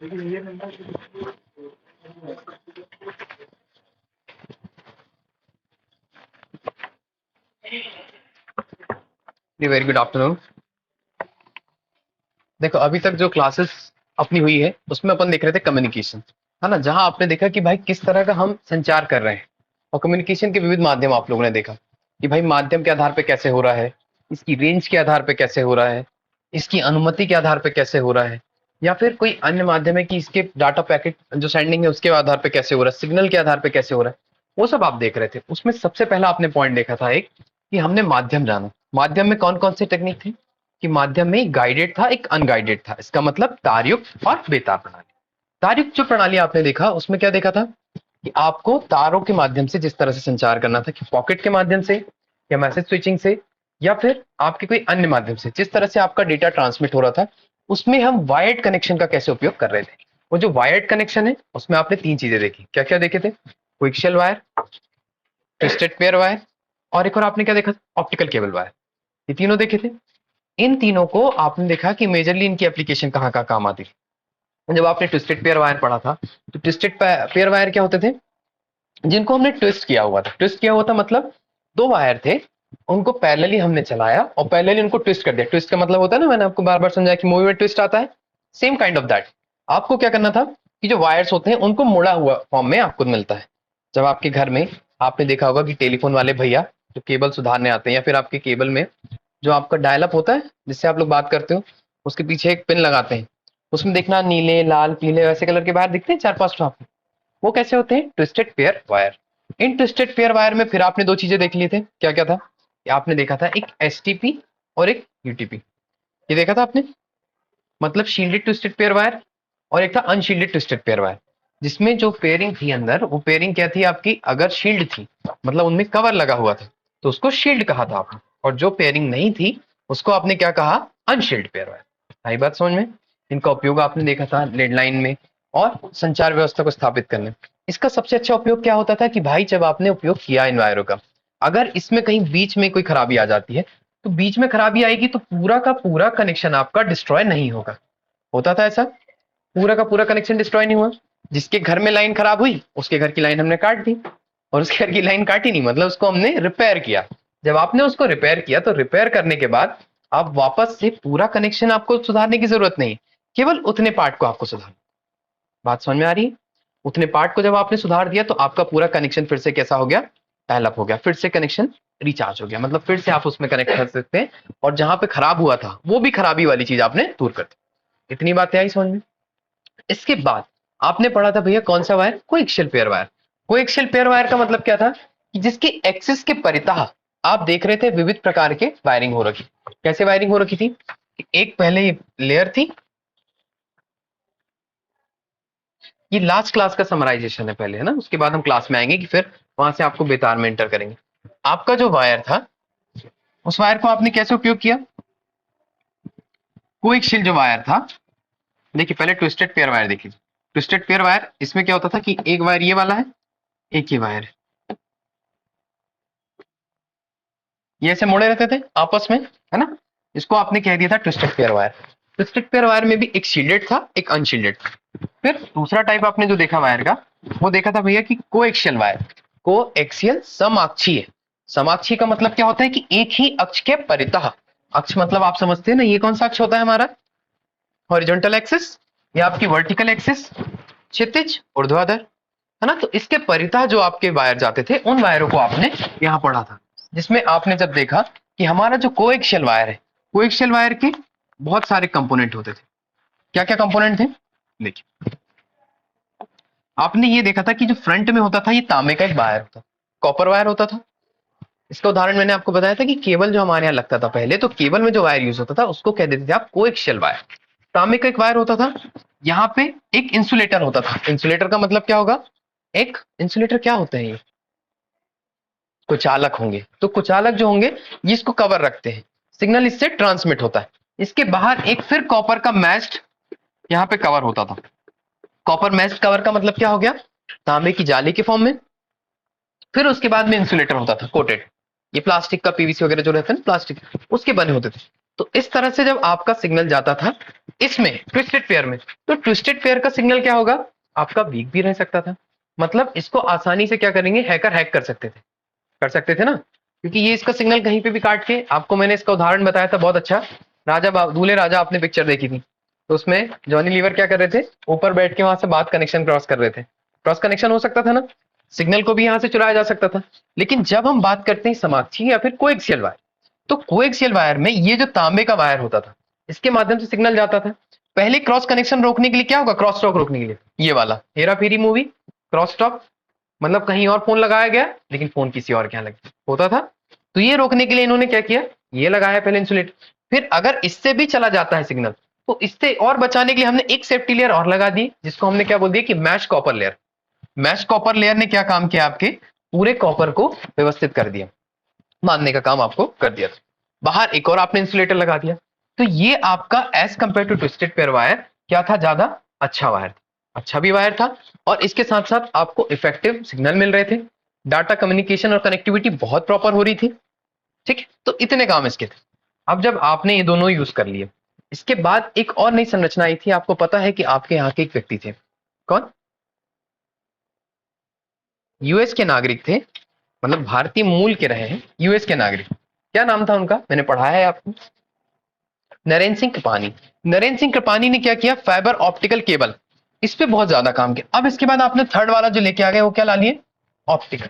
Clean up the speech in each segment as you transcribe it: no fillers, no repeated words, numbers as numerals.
Very good afternoon. देखो अभी तक जो क्लासेस अपनी हुई है उसमें अपन देख रहे थे कम्युनिकेशन, है ना, जहां आपने देखा कि भाई किस तरह का हम संचार कर रहे हैं और कम्युनिकेशन के विविध माध्यम आप लोगों ने देखा कि भाई माध्यम के आधार पे कैसे हो रहा है, इसकी रेंज के आधार पे कैसे हो रहा है, इसकी अनुमति के आधार पे कैसे हो रहा है, या फिर कोई अन्य माध्यम है कि इसके डाटा पैकेट जो सेंडिंग है उसके आधार पे कैसे हो रहा है, सिग्नल के आधार पे कैसे हो रहा है, वो सब आप देख रहे थे। उसमें सबसे पहला आपने पॉइंट देखा था एक कि हमने माध्यम जाना। माध्यम में कौन कौन से टेक्निक थे कि माध्यम में गाइडेड था, एक अनगाइडेड था। इसका मतलब तारयुक्त और बेतार प्रणाली। तारयुक्त जो प्रणाली आपने देखा उसमें क्या देखा था कि आपको तारों के माध्यम से जिस तरह से संचार करना था कि पॉकेट के माध्यम से या मैसेज स्विचिंग से या फिर आपके कोई अन्य माध्यम से, जिस तरह से आपका डेटा ट्रांसमिट हो रहा था उसमें हम वायर्ड कनेक्शन का कैसे उपयोग कर रहे थे। वो जो वायर्ड कनेक्शन है उसमें आपने तीन चीजें देखी। क्या क्या देखे थे? Coaxial wire, twisted pair wire और एक और आपने क्या देखा? Optical cable wire. ये तीनों देखे थे। इन तीनों को आपने देखा कि मेजरली इनकी एप्लीकेशन कहाँ कहाँ काम आती है। जब आपने ट्विस्टेड पेयर वायर पढ़ा था तो ट्विस्टेड पेयर वायर क्या होते थे? जिनको हमने ट्विस्ट किया हुआ था। ट्विस्ट किया हुआ था मतलब दो वायर थे, उनको पैरेलली हमने चलाया और पैरेलली उनको ट्विस्ट कर दिया। ट्विस्ट का मतलब होता है ना, मैंने आपको बार बार समझाया कि मूवी में ट्विस्ट आता है, सेम काइंड ऑफ दैट। आपको क्या करना था कि जो वायर्स होते हैं उनको मुड़ा हुआ फॉर्म में आपको मिलता है। जब आपके घर में आपने देखा होगा कि टेलीफोन वाले भैया जो केबल सुधारने आते हैं या फिर आपके केबल में जो आपका डायल अप होता है जिससे आप लोग बात करते हो उसके पीछे एक पिन लगाते हैं, उसमें देखना नीले लाल पीले वैसे कलर के वायर दिखते हैं, चार पांच ठो आपको। वो कैसे होते हैं? Twisted pair wire. इन ट्विस्टेड पेयर वायर में फिर आपने दो चीजें देख ली थे। क्या क्या था? आपने देखा था एक एसटीपी और एक यूटीपी। ये देखा था आपने? मतलब शील्डेड ट्विस्टेड पेयर वायर और एक था अनशील्डेड ट्विस्टेड पेयर वायर। जिसमें जो पेयरिंग थी अंदर, वो पेयरिंग क्या थी आपकी? अगर शील्ड थी मतलब उनमें कवर लगा हुआ था तो उसको शील्ड कहा था आपने, और जो पेयरिंग नहीं थी उसको आपने क्या कहा? अनशील्ड पेयर वायर। आई बात समझ में? इनका उपयोग आपने देखा था लैंडलाइन में और संचार व्यवस्था को स्थापित करने में। इसका सबसे अच्छा उपयोग क्या होता था कि भाई जब आपने उपयोग किया इन वायरों का, अगर इसमें कहीं बीच में कोई खराबी आ जाती है तो बीच में खराबी आएगी तो पूरा का पूरा कनेक्शन आपका डिस्ट्रॉय नहीं होगा। होता था ऐसा? पूरा का पूरा कनेक्शन डिस्ट्रॉय नहीं हुआ। जिसके घर में लाइन खराब हुई उसके घर की लाइन हमने काट दी, और उसके घर की लाइन काटी नहीं मतलब उसको हमने रिपेयर किया। जब आपने उसको रिपेयर किया तो रिपेयर करने के बाद आप वापस से पूरा कनेक्शन आपको सुधारने की जरूरत नहीं, केवल उतने पार्ट को आपको सुधारना। बात समझ में आ रही है? उतने पार्ट को जब आपने सुधार दिया तो आपका पूरा कनेक्शन फिर से कैसा हो गया? डेवलप हो गया, फिर से कनेक्शन रिचार्ज हो गया, मतलब फिर से आप उसमें कनेक्ट कर सकते हैं और जहां पे खराब हुआ था वो भी खराबी वाली चीज आपने दूर कर दी। इतनी बातें आई समझ में? इसके बाद आपने पढ़ा था भैया कौन सा wire? Coaxial pair wire. Coaxial pair wire का मतलब क्या था कि जिसके एक्सिस के परितः आप देख रहे थे विविध प्रकार के वायरिंग हो रखी। कैसे वायरिंग हो रखी थी? एक पहले लेयर थी, ये लास्ट क्लास का समराइजेशन है पहले, है ना, उसके बाद हम क्लास में आएंगे कि फिर वहां से आपको बेतार में एंटर करेंगे। आपका जो वायर था उस वायर को आपने कैसे उपयोग किया? कोएक्सियल जो वायर था, देखिए पहले ट्विस्टेड पेयर वायर देखिए। ट्विस्टेड पेयर वायर इसमें क्या होता था कि एक वायर ये वाला है, एक ही वायर है, ये ऐसे मोड़े रहते थे आपस में, है ना। इसको आपने कह दिया था twisted pair wire. Twisted pair wire में भी एक शील्डेड था एक अनशील्डेड था। फिर दूसरा टाइप आपने जो देखा वायर का, वो देखा था भैया कि कोएक्सियल वायर। कोएक्सियल समाक्षीय। समाक्षीय का मतलब क्या होता है कि एक ही अक्ष के परितः। अक्ष मतलब आप समझते हैं ना, ये कौन सा अक्ष होता है हमारा? हॉरिजॉन्टल एक्सिस या आपकी वर्टिकल एक्सिस, क्षितिज ऊर्ध्वाधर, है ना। तो इसके परितः जो आपके वायर जाते थे उन वायरों को आपने यहां पढ़ा था, जिसमें आपने जब देखा कि हमारा जो कोएक्सियल वायर है, कोएक्सियल वायर के बहुत सारे कंपोनेंट होते थे। क्या क्या कंपोनेंट थे? देखिए आपने ये देखा था कि जो फ्रंट में होता था ये तांबे का एक वायर होता, कॉपर वायर होता था। इसका उदाहरण मैंने आपको बताया था कि केबल जो हमारे यहाँ लगता था पहले, तो केबल में जो वायर यूज होता था उसको कह देते थे आप कोएक्सियल वायर। तांबे का एक वायर होता था। यहाँ पे एक इंसुलेटर होता था। इंसुलेटर का मतलब क्या होगा? एक इंसुलेटर क्या होते हैं? ये कुचालक होंगे। तो कुचालक जो होंगे ये इसको कवर रखते हैं, सिग्नल इससे ट्रांसमिट होता है। इसके बाहर एक फिर कॉपर का मैच्ड यहाँ पे कवर होता था। कॉपर मैच्ड कवर का मतलब क्या हो गया? तांबे की जाली के फॉर्म में। फिर उसके बाद में इंसुलेटर होता था कोटेड, ये प्लास्टिक का पीवीसी वगैरह जो रहता है ना प्लास्टिक, उसके बने होते थे। तो इस तरह से जब आपका सिग्नल जाता था इसमें ट्विस्टेड पेयर में, तो ट्विस्टेड पेयर का सिग्नल क्या होगा, आपका वीक भी रह सकता था। मतलब इसको आसानी से क्या करेंगे, हैकर हैक कर सकते थे ना, क्योंकि ये इसका सिग्नल कहीं पे भी काट के, आपको मैंने इसका उदाहरण बताया था बहुत अच्छा, दूल्हे राजा आपने पिक्चर देखी थी, तो उसमें जॉनी लीवर क्या कर रहे थे, ऊपर बैठ के वहां से बात कनेक्शन क्रॉस कर रहे थे, क्रॉस कनेक्शन हो सकता था ना, सिग्नल को भी यहां से चुराया जा सकता था। लेकिन जब हम बात करते हैं समाक्षीय या फिर कोएक्सियल वायर, तो कोएक्सियल वायर में ये जो तांबे का वायर होता था, इसके माध्यम से सिग्नल जाता था। पहले क्रॉस कनेक्शन रोकने के लिए क्या होगा, क्रॉस टॉक रोकने के लिए ये वाला हेरा फेरी मूवी, क्रॉस टॉक मतलब कहीं और फोन लगाया गया लेकिन फोन किसी और के यहाँ लग होता था, तो ये रोकने के लिए इन्होंने क्या किया, ये लगाया पहले इंसुलेटर। फिर अगर इससे भी चला जाता है सिग्नल, तो इससे और बचाने के लिए हमने एक सेफ्टी लेयर और लगा दी, जिसको हमने क्या बोल दिया कि mesh copper layer. Mesh copper layer ने क्या काम किया, आपके पूरे कॉपर को व्यवस्थित कर दिया, बांधने का काम आपको कर दिया। बाहर एक और आपने इंसुलेटर लगा दिया, तो ये आपका as compare to twisted pair wire क्या था, ज्यादा अच्छा वायर था, अच्छा भी वायर था, और इसके साथ साथ आपको इफेक्टिव सिग्नल मिल रहे थे, डाटा कम्युनिकेशन और कनेक्टिविटी बहुत प्रॉपर हो रही थी। ठीक है, तो इतने काम इसके थे। अब जब आपने ये दोनों यूज कर लिए, इसके बाद एक और नई संरचना आई थी, आपको पता है कि आपके यहाँ के एक व्यक्ति थे, कौन, यूएस के नागरिक थे, मतलब भारतीय मूल के रहे हैं, यूएस के नागरिक, क्या नाम था उनका, मैंने पढ़ाया है आपको, नरेंद्र सिंह कृपानी। नरेंद्र सिंह कृपानी ने क्या किया, फाइबर ऑप्टिकल केबल, इस पे बहुत ज्यादा काम किया। अब इसके बाद आपने थर्ड वाला जो लेके आ गए, वो क्या ला लिए, optical,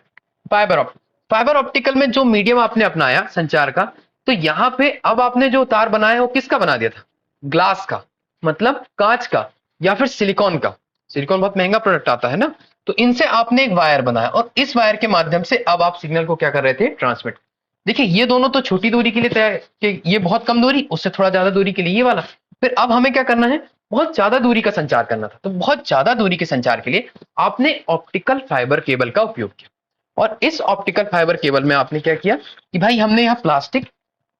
fibre optical. Fibre optical में जो मीडियम आपने अपनाया संचार का, तो यहां पे अब आपने जो तार बनाया वो किसका बना दिया था, ग्लास का, मतलब कांच का, या फिर सिलिकॉन का। सिलिकॉन बहुत महंगा प्रोडक्ट आता है ना, तो इनसे आपने एक वायर बनाया, और इस वायर के माध्यम से अब आप सिग्नल को क्या कर रहे थे, ट्रांसमिट। देखिए ये दोनों तो छोटी दूरी के लिए तय कि ये बहुत कम दूरी, उससे थोड़ा ज्यादा दूरी के लिए ये वाला। फिर अब हमें क्या करना है, बहुत ज्यादा दूरी का संचार करना था, तो बहुत ज्यादा दूरी के संचार के लिए आपने ऑप्टिकल फाइबर केबल का उपयोग किया। और इस ऑप्टिकल फाइबर केबल में आपने क्या किया कि भाई हमने यहाँ प्लास्टिक,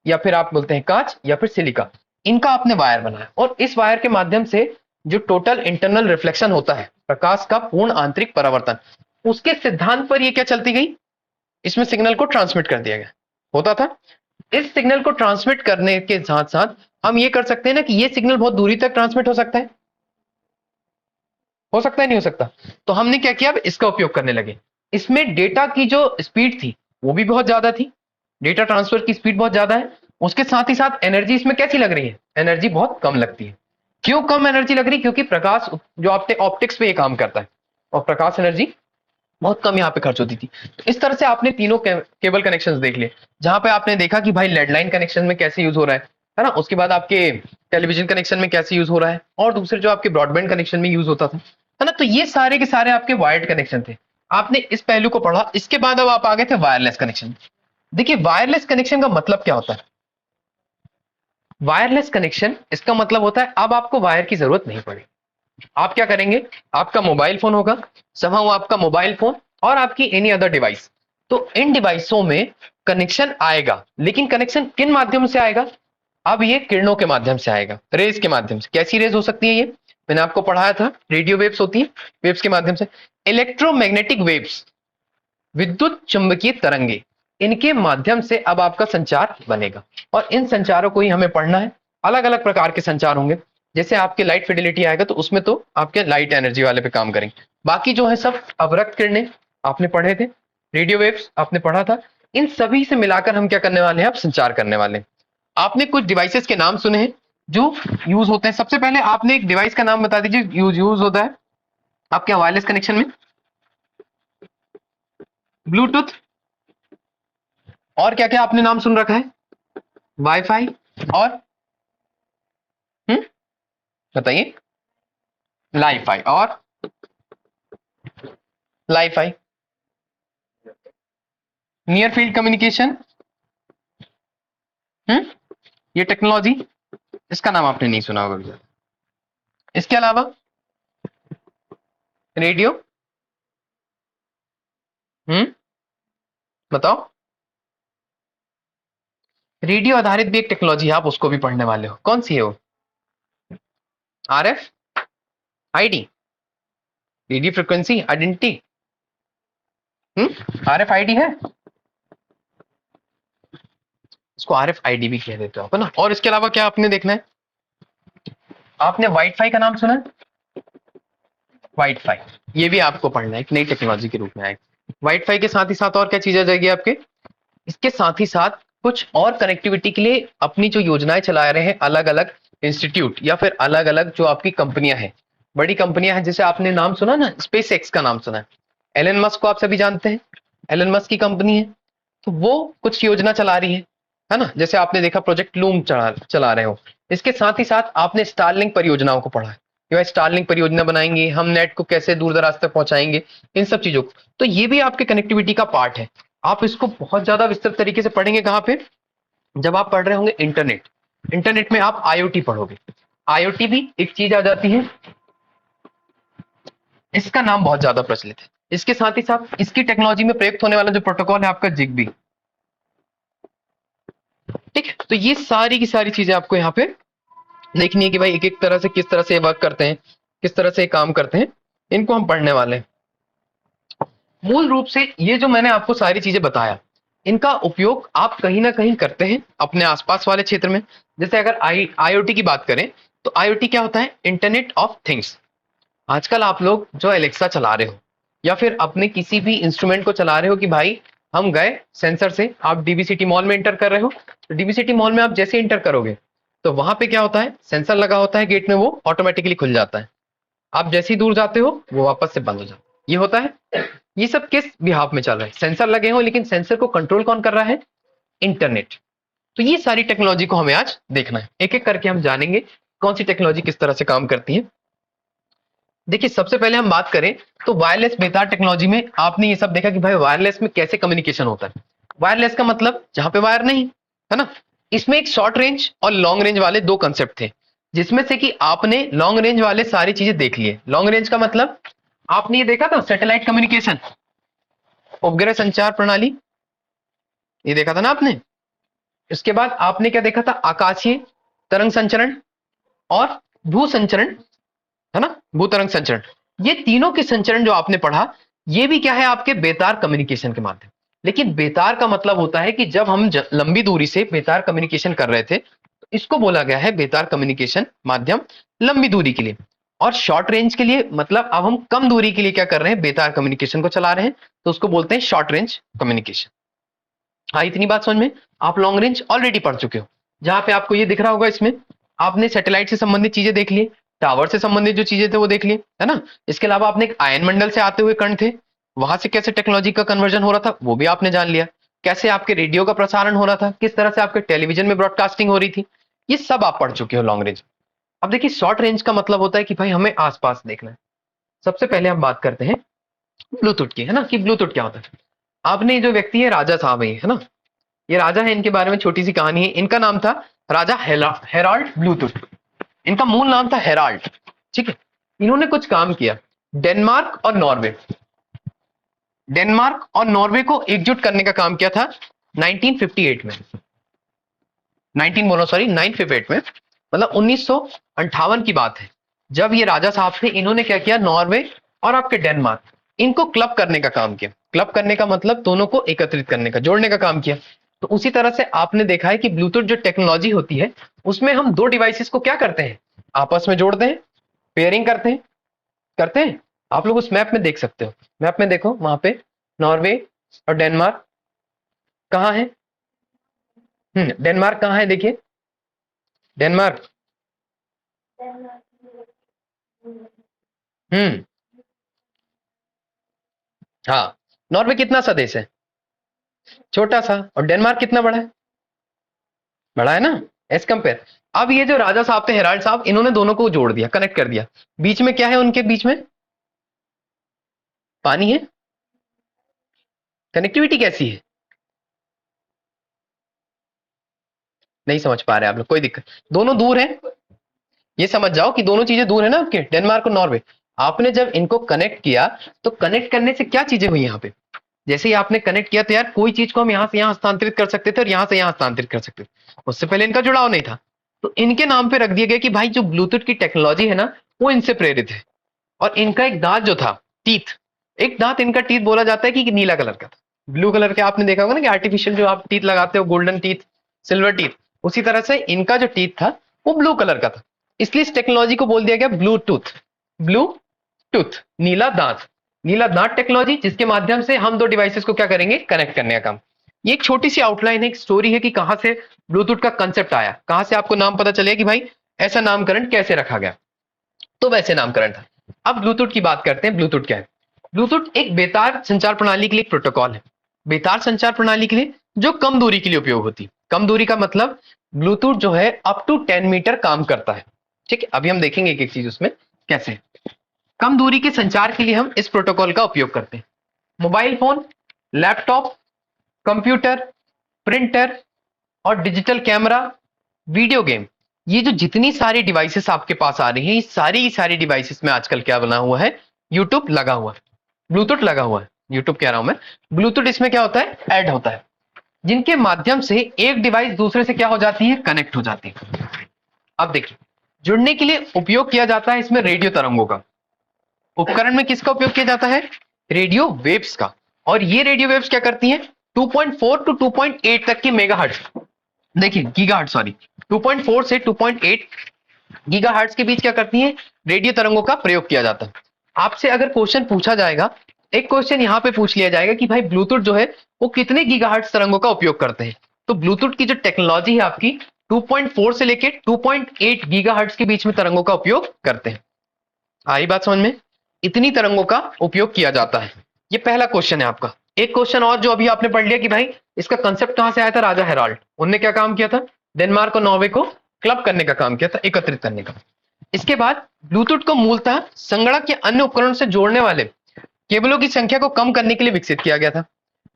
या फिर आप बोलते हैं कांच, या फिर सिलिका, इनका आपने वायर बनाया, और इस वायर के माध्यम से जो टोटल इंटरनल रिफ्लेक्शन होता है, प्रकाश का पूर्ण आंतरिक परावर्तन, उसके सिद्धांत पर ये क्या चलती गई, इसमें सिग्नल को ट्रांसमिट कर दिया गया होता था। इस सिग्नल को ट्रांसमिट करने के साथ साथ हम ये कर सकते हैं ना कि ये सिग्नल बहुत दूरी तक ट्रांसमिट हो सकता है नहीं हो सकता, तो हमने क्या किया, अब इसका उपयोग करने लगे। इसमें डेटा की जो स्पीड थी वो भी बहुत ज्यादा थी, डेटा ट्रांसफर की स्पीड बहुत ज्यादा है, उसके साथ ही साथ एनर्जी इसमें कैसी लग रही है, एनर्जी बहुत कम लगती है। क्यों कम एनर्जी लग रही है, क्योंकि प्रकाश जो आपने ऑप्टिक्स पे ये काम करता है, और प्रकाश एनर्जी बहुत कम यहाँ पे खर्च होती थी। तो इस तरह से आपने तीनों केबल कनेक्शंस देख लिए, जहां पे आपने देखा कि भाई लैंडलाइन कनेक्शन में कैसे यूज हो रहा है ना, उसके बाद आपके टेलीविजन कनेक्शन में कैसे यूज हो रहा है, और दूसरे जो आपके ब्रॉडबैंड कनेक्शन में यूज होता था, है ना, तो ये सारे के सारे आपके वायर्ड कनेक्शन थे। आपने इस पहलू को पढ़ा, इसके बाद अब आप आ गए थे वायरलेस कनेक्शन। देखिए वायरलेस कनेक्शन का मतलब क्या होता है, वायरलेस कनेक्शन इसका मतलब होता है अब आपको वायर की जरूरत नहीं पड़ेगी। आप क्या करेंगे, आपका मोबाइल फोन होगा, समहाउ आपका मोबाइल फोन और आपकी एनी अदर डिवाइस, तो इन डिवाइसों में कनेक्शन आएगा, लेकिन कनेक्शन किन माध्यम से आएगा, अब ये किरणों के माध्यम से आएगा, रेज के माध्यम से। कैसी रेज हो सकती है ये, मैंने आपको पढ़ाया था, रेडियो वेव्स होती है, वेव्स के माध्यम से, इलेक्ट्रोमैग्नेटिक वेव्स, विद्युत चुंबकीय तरंगे, इनके माध्यम से अब आपका संचार बनेगा, और इन संचारों को ही हमें पढ़ना है। अलग अलग प्रकार के संचार होंगे, जैसे आपके लाइट फिडिलिटी आएगा तो उसमें तो आपके लाइट एनर्जी वाले पे काम करेंगे, बाकी जो है सब अवरक्त किरणें आपने पढ़े थे, रेडियो वेव्स आपने पढ़ा था, इन सभी से मिलाकर हम क्या करने वाले हैं, अब संचार करने वाले हैं। आपने कुछ डिवाइसेस के नाम सुने हैं जो यूज होते हैं, सबसे पहले आपने एक डिवाइस का नाम बता दीजिए यूज यूज होता है आपके वायरलेस कनेक्शन में, ब्लूटूथ, और क्या क्या आपने नाम सुन रखा है, वाईफाई, और हम्म बताइए, लाईफाई, और लाईफाई, नियर फील्ड कम्युनिकेशन, हम्म ये टेक्नोलॉजी, इसका नाम आपने नहीं सुना होगा अभी। इसके अलावा रेडियो, हम्म बताओ, रेडियो आधारित भी एक टेक्नोलॉजी है, आप उसको भी पढ़ने वाले हो, कौन सी है वो, RF ID, radio frequency identity, RF ID है, इसको आरएफ आईडी भी कह देते हो आप, है ना। और इसके अलावा क्या आपने देखना है, आपने वाईफाई का नाम सुना है? वाईफाई, ये भी आपको पढ़ना है, एक नई टेक्नोलॉजी के रूप में आएगी। वाईफाई के साथ ही साथ और क्या चीज आ जाएगी आपके, इसके साथ ही साथ कुछ और कनेक्टिविटी के लिए अपनी जो योजनाएं चला रहे हैं अलग अलग इंस्टीट्यूट या फिर अलग अलग जो आपकी कंपनियां हैं, बड़ी कंपनियां हैं, जैसे आपने नाम सुना ना, स्पेस एक्स का नाम सुना है, एलन मस्क को आप सभी जानते हैं, एलन मस्क की कंपनी है, तो वो कुछ योजना चला रही है ना, जैसे आपने देखा प्रोजेक्ट लूम चला चला रहे हो। इसके साथ ही साथ आपने स्टारलिंक परियोजनाओं को पढ़ा है कि भाई स्टारलिंक परियोजना बनाएंगे हम, नेट को कैसे दूर दराज तक पहुंचाएंगे, इन सब चीजों को, तो ये भी आपके कनेक्टिविटी का पार्ट है। आप इसको बहुत ज्यादा विस्तृत तरीके से पढ़ेंगे कहां पे, जब आप पढ़ रहे होंगे इंटरनेट, इंटरनेट में आप आईओटी पढ़ोगे, आईओटी भी एक चीज आ जाती है, इसका नाम बहुत ज्यादा प्रचलित है। इसके साथ ही साथ इसकी टेक्नोलॉजी में प्रयुक्त होने वाला जो प्रोटोकॉल है आपका जिगबी, ठीक है। तो ये सारी की सारी चीजें आपको यहाँ पे देखनी है कि भाई एक एक तरह से किस तरह से वर्क करते हैं, किस तरह से काम करते हैं, इनको हम पढ़ने वाले हैं। मूल रूप से ये जो मैंने आपको सारी चीजें बताया, इनका उपयोग आप कहीं ना कहीं करते हैं अपने आसपास वाले क्षेत्र में। जैसे अगर आईओटी की बात करें तो आईओटी क्या होता है, इंटरनेट ऑफ थिंग्स। आजकल आप लोग जो एलेक्सा चला रहे हो या फिर अपने किसी भी इंस्ट्रूमेंट को चला रहे हो कि भाई हम गए सेंसर से, आप डीबीसीटी मॉल में इंटर कर रहे हो, तो डीबीसीटी मॉल में आप जैसे इंटर करोगे तो वहां पे क्या होता है, सेंसर लगा होता है गेट में, वो ऑटोमेटिकली खुल जाता है। आप जैसे ही दूर जाते हो वो वापस से बंद हो जाता है, ये होता है। ये सब किस बिहाफ में चल रहा है, सेंसर लगे हो, लेकिन सेंसर को कंट्रोल कौन कर रहा है, इंटरनेट। तो ये सारी टेक्नोलॉजी को हमें आज देखना है, एक एक करके हम जानेंगे कौन सी टेक्नोलॉजी किस तरह से काम करती है। देखिए सबसे पहले हम बात करें तो वायरलेस बेतार टेक्नोलॉजी में आपने ये सब देखा कि भाई वायरलेस में कैसे कम्युनिकेशन होता है। वायरलेस का मतलब जहां पे वायर नहीं है ना, इसमें एक शॉर्ट रेंज और लॉन्ग रेंज वाले दो कंसेप्ट थे, जिसमें से कि आपने लॉन्ग रेंज वाले सारी चीजें देख ली है। लॉन्ग रेंज का मतलब आपने ये देखा था सैटेलाइट कम्युनिकेशन, उपग्रह संचार प्रणाली, ये देखा था ना आपने। इसके बाद आपने क्या देखा था, आकाशीय तरंग संचरण और भू संचरण, है ना, भू तरंग संचरण। ये तीनों के संचरण जो आपने पढ़ा, ये भी क्या है आपके बेतार कम्युनिकेशन के माध्यम। लेकिन बेतार का मतलब होता है कि जब हम लंबी दूरी से बेतार कम्युनिकेशन कर रहे थे तो इसको बोला गया है बेतार कम्युनिकेशन माध्यम, लंबी दूरी के लिए। और शॉर्ट रेंज के लिए मतलब अब हम कम दूरी के लिए क्या कर रहे हैं, बेतार कम्युनिकेशन को चला रहे हैं, तो उसको बोलते हैं शॉर्ट रेंज कम्युनिकेशन। हाँ इतनी बात समझ में। आप लॉन्ग रेंज ऑलरेडी पढ़ चुके हो, जहां पे आपको ये दिख रहा होगा, इसमें आपने सैटेलाइट से संबंधित चीजें देख ली, टावर से संबंधित जो चीजें थे वो देख ली, है ना। इसके अलावा आपने एक आयन मंडल से आते हुए कण थे, वहां से कैसे टेक्नोलॉजी का कन्वर्जन हो रहा था वो भी आपने जान लिया, कैसे आपके रेडियो का प्रसारण हो रहा था, किस तरह से आपके टेलीविजन में ब्रॉडकास्टिंग हो रही थी, ये सब आप पढ़ चुके हो लॉन्ग रेंज। अब देखिए शॉर्ट रेंज का मतलब होता है कि भाई हमें आसपास देखना है। सबसे पहले हम बात करते हैं ब्लूटूथ की, है ना, कि ब्लूटूथ क्या होता है। आपने जो व्यक्ति है राजा साहब है ना, ये राजा है, इनके बारे में छोटी सी कहानी है। इनका नाम था राजा हेराल्ड ब्लूटूथ, इनका मूल नाम था हेराल्ड, ठीक है। इन्होंने कुछ काम किया, डेनमार्क और नॉर्वे, डेनमार्क और नॉर्वे को एकजुट करने का काम किया था 1958 में, 958 में, मतलब 1958 की बात है। जब ये राजा साहब थे, इन्होंने क्या किया, नॉर्वे और आपके डेनमार्क, इनको क्लब करने का काम किया। क्लब करने का मतलब दोनों को एकत्रित करने का, जोड़ने का काम किया। तो उसी तरह से आपने देखा है कि ब्लूटूथ जो टेक्नोलॉजी होती है, उसमें हम दो डिवाइसेस को क्या करते हैं, आपस में जोड़ते हैं, पेयरिंग करते हैं। आप लोग उस मैप में देख सकते हो, मैप में देखो वहां पे नॉर्वे और डेनमार्क कहाँ है, डेनमार्क कहाँ है, देखिए डेनमार्क, हम्म, हाँ। नॉर्वे कितना सा देश है, छोटा सा, और डेनमार्क कितना बड़ा है, बड़ा है ना, एज कंपेयर। अब ये जो राजा साहब थे हेराल्ड साहब, इन्होंने दोनों को जोड़ दिया, कनेक्ट कर दिया। बीच में क्या है, उनके बीच में पानी है। कनेक्टिविटी कैसी है, नहीं समझ पा रहे आप लोग, कोई दिक्कत, दोनों दूर है, ये समझ जाओ कि दोनों चीजें दूर है ना आपके, डेनमार्क और नॉर्वे। आपने जब इनको कनेक्ट किया तो कनेक्ट करने से क्या चीजें हुई यहाँ पे, जैसे ही आपने कनेक्ट किया तो यार कोई चीज को हम यहां से यहां हस्तांतरित कर सकते थे और यहां से यहां हस्तांतरित कर सकते थे, उससे पहले इनका जुड़ाव नहीं था। तो इनके नाम पे रख दिया गया कि भाई जो ब्लूटूथ की टेक्नोलॉजी है ना, वो इनसे प्रेरित है। और इनका एक दांत जो था, टीथ, एक दांत इनका टीथ बोला जाता है कि नीला कलर का था, ब्लू कलर के। आपने देखा होगा ना कि आर्टिफिशियल जो आप टीथ लगाते हो, गोल्डन टीथ, सिल्वर टीथ, उसी तरह से इनका जो टीथ था वो ब्लू कलर का था। इसलिए इस टेक्नोलॉजी को बोल दिया गया ब्लूटूथ। ब्लूटूथ, नीला दांत, नीला दांत टेक्नोलॉजी, जिसके माध्यम से हम दो डिवाइसेस को क्या करेंगे, कनेक्ट करने का काम। ये एक छोटी सी आउटलाइन है, एक स्टोरी है कि कहां से ब्लूटूथ का कंसेप्ट आया, कहां से आपको नाम पता चले कि भाई ऐसा नामकरण कैसे रखा गया, तो वैसे नामकरण था। अब ब्लूटूथ की बात करते हैं। ब्लूटूथ क्या है? ब्लूटूथ एक बेतार संचार प्रणाली के लिए एक प्रोटोकॉल है। बेतार संचार प्रणाली के लिए जो कम दूरी के लिए उपयोग होती है। कम दूरी का मतलब ब्लूटूथ जो है अप टू 10 मीटर काम करता है। ठीक है, अभी हम देखेंगे एक एक चीज उसमें कैसे। कम दूरी के संचार के लिए हम इस प्रोटोकॉल का उपयोग करते हैं। Mobile phone, laptop, computer, printer और डिजिटल कैमरा, वीडियो गेम, ये जो जितनी सारी डिवाइसेस आपके पास आ रही हैं, ये सारी डिवाइसेस में आजकल क्या बना हुआ है, यूट्यूब लगा हुआ है, ब्लूटूथ लगा हुआ है। यूट्यूब कह रहा हूं मैं, ब्लूटूथ इसमें क्या होता है, ऐड होता है, जिनके माध्यम से एक डिवाइस दूसरे से क्या हो जाती है, कनेक्ट हो जाती है। अब देखिए, जुड़ने के लिए उपयोग किया जाता है इसमें रेडियो तरंगों का। उपकरण में किसका उपयोग किया जाता है, रेडियो वेव्स का। और ये रेडियो वेव्स क्या करती हैं, 2.4 टू 2.8 तक की मेगाहर्ट्ज, देखिए गीगाहर्ट्ज, सॉरी 2.4 से 2.8 गीगाहर्ट्ज के बीच क्या करती हैं, रेडियो तरंगों का प्रयोग किया जाता है। आपसे अगर क्वेश्चन पूछा जाएगा, एक क्वेश्चन यहां पे पूछ लिया जाएगा कि भाई ब्लूटूथ जो है वो कितने गीगाहर्ट्ज तरंगों का उपयोग करते हैं, तो ब्लूटूथ की जो टेक्नोलॉजी है आपकी 2.4 से लेके 2.8 गीगाहर्ट्ज के बीच में तरंगों का उपयोग करते हैं। आई बात समझ में, इतनी तरंगों का उपयोग किया जाता है। ये पहला क्वेश्चन है आपका। एक क्वेश्चन और जो अभी आपने पढ़ लिया कि भाई इसका कंसेप्ट कहां से आया था, राजा हेराल्ड, उनने क्या काम किया था, डेनमार्क और नॉर्वे को क्लब करने का काम किया था, एकत्रित करने का। इसके बाद ब्लूटूथ को मूलतः संगणक या अन्य उपकरणों से जोड़ने वाले केबलों की संख्या को कम करने के लिए विकसित किया गया था।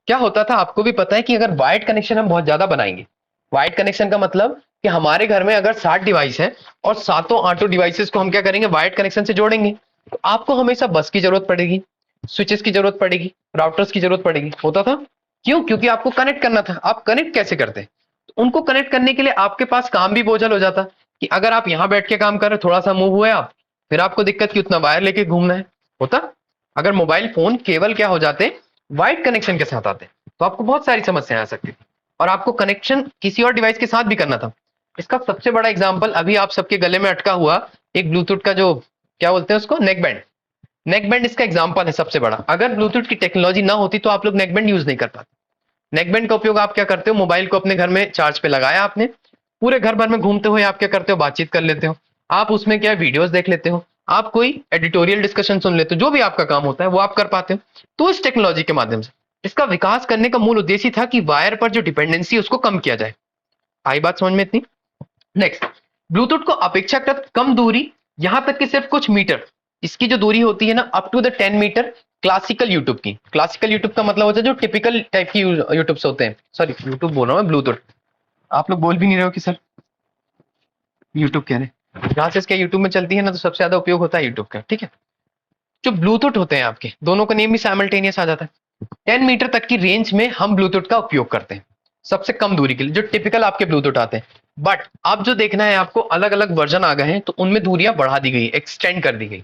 क्या होता था, आपको भी पता है कि अगर वायर्ड कनेक्शन हम बहुत ज्यादा बनाएंगे, वायर्ड कनेक्शन का मतलब कि हमारे घर में अगर 60 डिवाइस है और सातों आठों डिवाइसेस को हम क्या करेंगे, वायर्ड कनेक्शन से जोड़ेंगे, तो आपको हमेशा बस की जरूरत पड़ेगी, स्विचेस की जरूरत पड़ेगी, राउटर्स की जरूरत पड़ेगी। होता था क्यों, क्योंकि आपको कनेक्ट करना था। आप कनेक्ट कैसे करते हैं, तो उनको कनेक्ट करने के लिए आपके पास काम भी बोझल हो जाता कि अगर आप यहां बैठ के काम कर रहे, थोड़ा सा मूव हुए आप, फिर आपको दिक्कत कि उतना वायर लेके घूमना है। होता, अगर मोबाइल फोन केवल क्या हो जाते, वायर्ड कनेक्शन के साथ आते, तो आपको बहुत सारी समस्याएं आ सकती थी और आपको कनेक्शन किसी और डिवाइस के साथ भी करना था। इसका सबसे बड़ा एग्जांपल अभी आप सबके गले में अटका हुआ एक ब्लूटूथ का जो क्या बोलते हैं उसको, नेक बैंड। नेक बैंड इसका एग्जांपल है सबसे बड़ा। अगर ब्लूटूथ की टेक्नोलॉजी ना होती तो आप लोग नेक बैंड यूज नहीं कर पाते। नेक बैंड का उपयोग आप क्या करते हो, मोबाइल को अपने घर में चार्ज पे लगाया आपने, पूरे घर भर में घूमते हुए आप क्या करते हो, बातचीत कर लेते हो, आप उसमें क्या वीडियोस देख लेते हो, आप कोई एडिटोरियल डिस्कशन सुन लेते हो, जो भी आपका काम होता है वो आप कर पाते हो। तो इस टेक्नोलॉजी के माध्यम से इसका विकास करने का मूल उद्देश्य था कि वायर पर जो डिपेंडेंसी उसको कम किया जाए। आई बात समझ में इतनी। नेक्स्ट, ब्लूटूथ को अपेक्षाकृत कम दूरी, यहां तक कि सिर्फ कुछ मीटर, इसकी जो दूरी होती है ना, up to the 10 metre, classical यूट्यूब की, क्लासिकल यूट्यूब का मतलब होता है जो टिपिकल टाइप की यूट्यूब से होते हैं, सॉरी यूट्यूब बोल रहा हूं मैं, ब्लूटूथ। आप लोग बोल भी नहीं रहे हो कि सर यूट्यूब कह रहे हैं, जहां से इसके यूट्यूब में चलती है ना, तो सबसे ज्यादा उपयोग होता है यूट्यूब का। ठीक है, जो ब्लूटूथ होते हैं आपके दोनों का नेम भी साइमल्टेनियस आ जाता है। 10 मीटर तक की रेंज में हम ब्लूटूथ का उपयोग करते हैं, सबसे कम दूरी के लिए, जो टिपिकल आपके ब्लूटूथ आते हैं। बट अब जो देखना है आपको, अलग अलग वर्जन आ गए हैं, तो उनमें दूरियां बढ़ा दी गई, एक्सटेंड कर दी गई।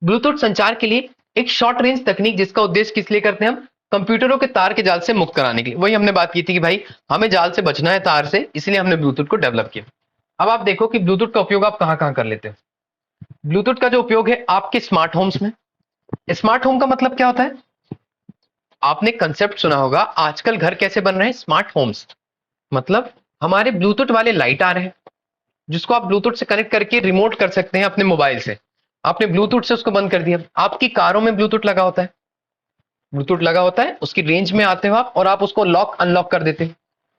ब्लूटूथ संचार के लिए एक शॉर्ट रेंज तकनीक, जिसका उद्देश्य किस लिए करते हैं हम, कंप्यूटरों के तार के जाल से मुक्त कराने के लिए। वही हमने बात की थी कि भाई हमें जाल से बचना है, तार से, इसलिए हमने ब्लूटूथ को डेवलप किया। अब आप देखो कि ब्लूटूथ का उपयोग आप कहां कहां कर लेते हो। ब्लूटूथ का जो उपयोग है आपके स्मार्ट होम्स में। स्मार्ट होम का मतलब क्या होता है, आपने कंसेप्ट सुना होगा, आजकल घर कैसे बन रहे हैं, स्मार्ट होम्स। मतलब हमारे ब्लूटूथ वाले लाइट आ रहे हैं, जिसको आप ब्लूटूथ से कनेक्ट करके रिमोट कर सकते हैं अपने मोबाइल से। आपने ब्लूटूथ से उसको बंद कर दिया। आपकी कारों में ब्लूटूथ लगा होता है, ब्लूटूथ लगा होता है, उसकी रेंज में आते हो आप और आप उसको लॉक अनलॉक कर देते हैं।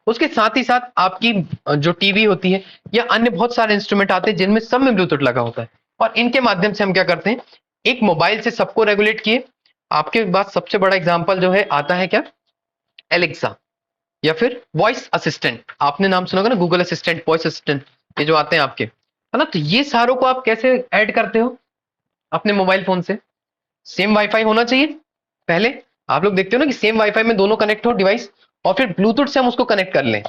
उसके साथ ही साथ आपकी जो टीवी होती है या अन्य बहुत सारे इंस्ट्रूमेंट आते हैं जिनमें सब में ब्लूटूथ लगा होता है, और इनके माध्यम से हम क्या करते हैं, एक मोबाइल से सबको रेगुलेट किए। आपके पास सबसे बड़ा एग्जाम्पल जो है आता है क्या, एलेक्सा, या फिर वॉइस असिस्टेंट, आपने नाम सुना होगा ना, गूगल असिस्टेंट, वॉइस असिस्टेंट, ये जो आते हैं आपके, है ना। तो ये सारों को आप कैसे ऐड करते हो अपने मोबाइल फोन से, सेम वाईफाई होना चाहिए पहले। आप लोग देखते हो ना कि सेम वाईफाई में दोनों कनेक्ट हो डिवाइस, और फिर ब्लूटूथ से हम उसको कनेक्ट कर लें,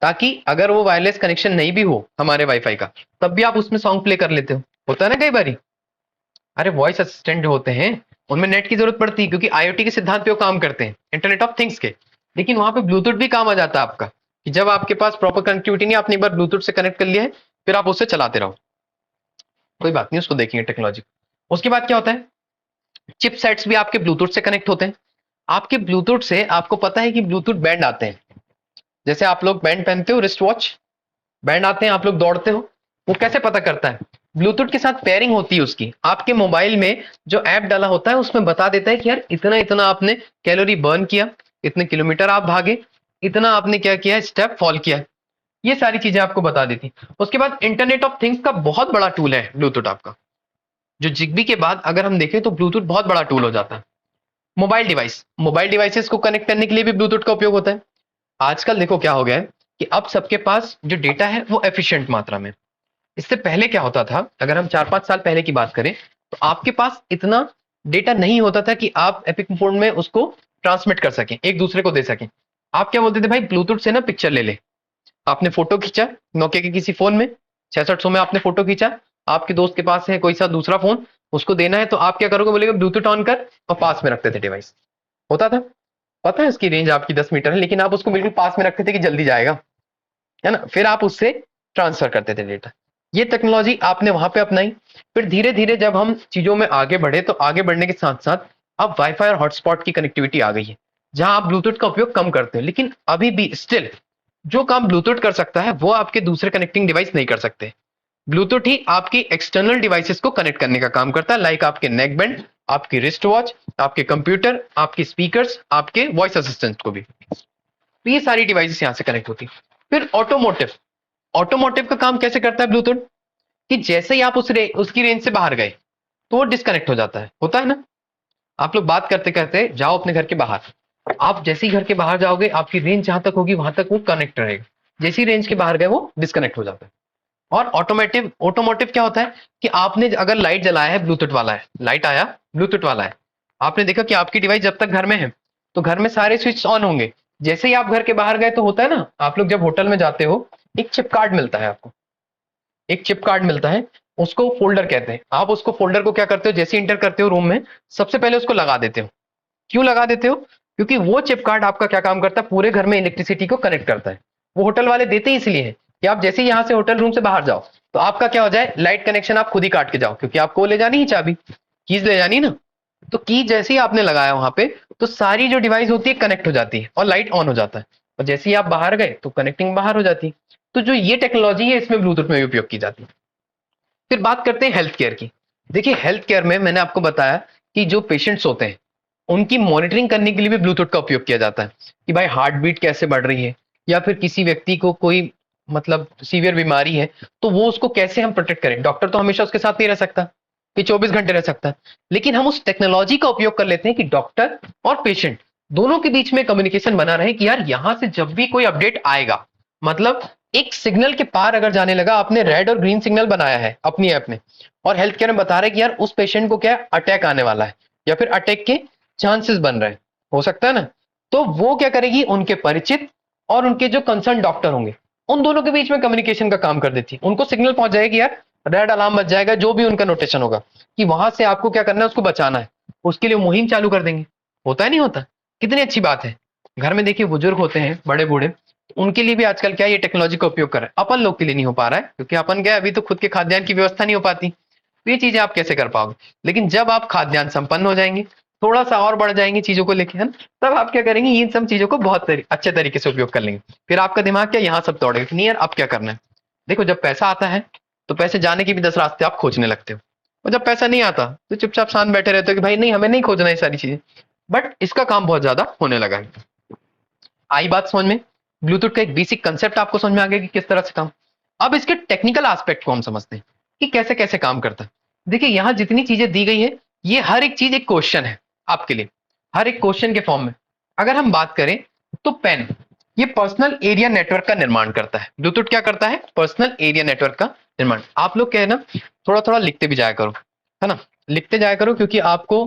ताकि अगर वो वायरलेस कनेक्शन नहीं भी हो हमारे वाईफाई का, तब भी आप उसमें सॉन्ग प्ले कर लेते हो। होता है ना कई बारी। अरे वॉइस असिस्टेंट जो होते हैं उनमें नेट की जरूरत पड़ती है, क्योंकि आईओटी के सिद्धांत पे वो काम करते हैं, इंटरनेट ऑफ थिंग्स के। लेकिन वहां पे ब्लूटूथ भी काम आ जाता है आपका, कि जब आपके पास प्रॉपर कनेक्टिविटी नहीं, आपने एक बार ब्लूटूथ से कनेक्ट कर लिया है, फिर आप उससे चलाते रहो। कोई बात नहीं, उसको देखेंगे टेक्नोलॉजी। उसके बाद क्या होता है, चिपसेट्स भी आपके ब्लूटूथ से कनेक्ट होते हैं। आपके ब्लूटूथ से आपको पता है कि ब्लूटूथ बैंड आते हैं, जैसे आप लोग बैंड पहनते हो, रिस्ट वॉच बैंड आते हैं, आप लोग दौड़ते हो, वो कैसे पता करता है, ब्लूटूथ के साथ पेयरिंग होती है उसकी, आपके मोबाइल में जो ऐप डाला होता है उसमें बता देता है कि यार इतना इतना आपने कैलोरी बर्न किया, इतने किलोमीटर आप भागे, इतना आपने क्या किया, स्टेप फॉल किया, ये सारी चीजें आपको बता देती। उसके बाद इंटरनेट ऑफ थिंग्स का बहुत बड़ा टूल है ब्लूटूथ आपका, जो जिग्बी के बाद अगर हम देखें तो ब्लूटूथ बहुत बड़ा टूल हो जाता है। मोबाइल डिवाइसेस को कनेक्ट करने के लिए भी ब्लूटूथ का उपयोग होता है। आजकल देखो क्या हो गया है कि अब सबके पास जो डेटा है वो एफिशिएंट मात्रा में। इससे पहले क्या होता था, अगर हम 4-5 साल पहले की बात करें, तो आपके पास इतना डेटा नहीं होता था कि आप एपिक मोड में उसको ट्रांसमिट कर सकें, एक दूसरे को दे सकें। आप क्या बोलते थे, भाई ब्लूटूथ से ना पिक्चर ले ले। आपने फोटो खींचा नोकिया के किसी फोन में, 6600 में आपने फोटो खींचा, आपके दोस्त के पास है कोई सा दूसरा फोन, उसको देना है, तो आप क्या करोगे, बोलेगे ब्लूटूथ ऑन कर, और पास में रखते थे डिवाइस। होता था, पता है उसकी रेंज आपकी 10 मीटर है, लेकिन आप उसको बिल्कुल पास में रखते थे कि जल्दी जाएगा, है ना, फिर आप उससे ट्रांसफर करते थे डेटा। ये टेक्नोलॉजी आपने वहां पे अपनाई। फिर धीरे धीरे जब हम चीजों में आगे बढ़े, तो आगे बढ़ने के साथ साथ अब वाईफाई और हॉटस्पॉट की कनेक्टिविटी आ गई है, जहां आप ब्लूटूथ का उपयोग कम करते हैं, लेकिन अभी भी स्टिल जो काम ब्लूटूथ कर सकता है वो आपके दूसरे कनेक्टिंग डिवाइस नहीं कर सकते। ब्लूटूथ ही आपकी एक्सटर्नल डिवाइसेस को कनेक्ट करने का काम करता है, लाइक आपके नेक बैंड, आपकी रिस्ट वॉच, आपके कंप्यूटर, आपके स्पीकर्स, आपके वॉइस असिस्टेंट को भी। तो ये सारी डिवाइसेस यहां से कनेक्ट होती है। फिर ऑटोमोटिव, ऑटोमोटिव का काम कैसे करता है ब्लूटूथ, कि जैसे ही आप उसकी रेंज से बाहर गए तो वो डिस्कनेक्ट हो जाता है, होता है ना। आप लोग बात करते करते जाओ अपने घर के बाहर, आप जैसे ही घर के बाहर जाओगे आपकी रेंज जहां तक होगी वहां तक वो कनेक्ट रहेगा, जैसी रेंज के बाहर गए वो डिस्कनेक्ट हो जाता है। और ऑटोमोटिव क्या होता है, कि आपने अगर लाइट जलाया है, ब्लूटूथ वाला है, लाइट आया, ब्लूटूथ वाला है, आपने देखा कि आपकी डिवाइस जब तक घर में है तो घर में सारे स्विच ऑन होंगे, जैसे ही आप घर के बाहर गए तो होता है ना, आप लोग जब होटल में जाते हो एक चिप कार्ड मिलता है आपको, एक चिप कार्ड मिलता है, उसको फोल्डर कहते हैं। आप उसको फोल्डर को क्या करते हो, जैसे इंटर करते हो रूम में, सबसे पहले उसको लगा देते हो। क्यों लगा देते हो, क्योंकि वो चिप कार्ड आपका क्या काम करता है, पूरे घर में इलेक्ट्रिसिटी को कनेक्ट करता है। वो होटल वाले देते ही इसलिए है कि आप जैसे ही यहां से होटल रूम से बाहर जाओ तो आपका क्या हो जाए, लाइट कनेक्शन आप खुद ही काट के जाओ, क्योंकि आपको ले जानी ही चाबी, कीज ले जानी ना। तो की जैसे ही आपने लगाया वहां पे, तो सारी जो डिवाइस होती है कनेक्ट हो जाती है और लाइट ऑन हो जाता है, और जैसे ही आप बाहर गए तो कनेक्टिंग बाहर हो जाती है। तो जो ये टेक्नोलॉजी है इसमें ब्लूटूथ में भी उपयोग की जाती है। फिर बात करते हैं हेल्थ केयर की। देखिए हेल्थ केयर में मैंने आपको बताया कि जो पेशेंट्स होते हैं उनकी मॉनिटरिंग करने के लिए भी ब्लूटूथ का उपयोग किया जाता है, कि भाई हार्ट बीट कैसे बढ़ रही है, या फिर किसी व्यक्ति को कोई मतलब सीवियर बीमारी है तो वो उसको कैसे हम प्रोटेक्ट करें। डॉक्टर तो हमेशा उसके साथ नहीं रह सकता कि 24 घंटे रह सकता है, लेकिन हम उस टेक्नोलॉजी का उपयोग कर लेते हैं कि डॉक्टर और पेशेंट दोनों के बीच में कम्युनिकेशन बना रहे कि यार यहां से जब भी कोई अपडेट आएगा, मतलब एक सिग्नल के पार अगर जाने लगा, आपने रेड और ग्रीन सिग्नल बनाया है अपनी ऐप में, और हेल्थ केयर में बता रहे कि यार उस पेशेंट को क्या अटैक आने वाला है, या फिर अटैक के चांसेस बन रहे हैं, हो सकता है ना। तो वो क्या करेगी, उनके परिचित और उनके जो कंसर्न डॉक्टर होंगे उन दोनों के बीच में कम्युनिकेशन का काम कर देती है। उनको सिग्नल पहुंच जाएगी यार, रेड अलार्म बज जाएगा, जो भी उनका नोटेशन होगा कि वहां से आपको क्या करना है, उसको बचाना है, उसके लिए मुहिम चालू कर देंगे। होता है नहीं होता, कितनी अच्छी बात है। घर में देखिए बुजुर्ग होते हैं, बड़े बूढ़े, उनके लिए भी आजकल क्या है, ये टेक्नोलॉजी का उपयोग कर रहे हैं। अपन लोग के लिए नहीं हो पा रहा है क्योंकि अपन क्या है, अभी तो खुद के खाद्यान्न की व्यवस्था नहीं हो पाती, तो ये चीजें आप कैसे कर पाओगे। लेकिन जब आप खाद्यान्न संपन्न हो जाएंगे, थोड़ा सा और बढ़ जाएंगे चीजों को लेके, है ना, तब आप क्या करेंगे, इन सब चीजों को बहुत अच्छे तरीके से उपयोग कर लेंगे। फिर आपका दिमाग क्या यहाँ सब दौड़ेगा कि नहीं यार अब क्या करना है। देखो जब पैसा आता है तो पैसे जाने के भी 10 रास्ते आप खोजने लगते हो, और जब पैसा नहीं आता तो चुपचाप शांत बैठे रहते हो कि भाई नहीं हमें नहीं खोजना ये सारी चीजें। बट इसका काम बहुत ज्यादा होने लगा है। आई बात समझ में, ब्लूटूथ का एक बेसिक कंसेप्ट आपको समझ में आ गया कि किस तरह से काम। अब इसके टेक्निकल एस्पेक्ट को हम समझते हैं कि कैसे कैसे काम करता है। देखिए यहां जितनी चीजें दी गई है, ये हर एक चीज एक क्वेश्चन है आपके लिए, हर एक क्वेश्चन के फॉर्म में। अगर हम बात करें तो पेन, ये पर्सनल एरिया नेटवर्क का निर्माण करता है। ब्लूटूथ क्या करता है, पर्सनल एरिया नेटवर्क का निर्माण। आप लोग क्या है ना, थोड़ा थोड़ा लिखते भी जाया करो, है ना, लिखते जाया करो, क्योंकि आपको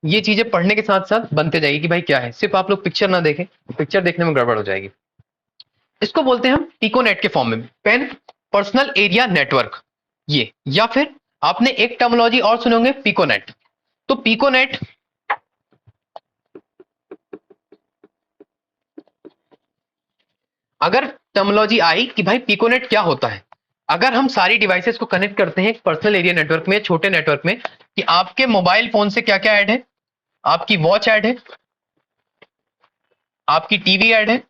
ये चीजें पढ़ने के साथ साथ बनते जाएगी कि भाई क्या है। सिर्फ आप लोग पिक्चर ना देखें, पिक्चर देखने में गड़बड़ हो जाएगी। इसको बोलते हैं हम पिकोनेट के फॉर्म में, पेन पर्सनल एरिया नेटवर्क, ये, या फिर आपने एक टर्मिनोलॉजी और सुने होंगे, पिकोनेट। तो पिकोनेट, अगर टर्मिनोलॉजी आई कि भाई पिकोनेट क्या होता है, अगर हम सारी डिवाइसेस को कनेक्ट करते हैं पर्सनल एरिया नेटवर्क में, छोटे नेटवर्क में, कि आपके मोबाइल फोन से क्या क्या ऐड है, आपकी वॉच ऐड है, आपकी टीवी ऐड है,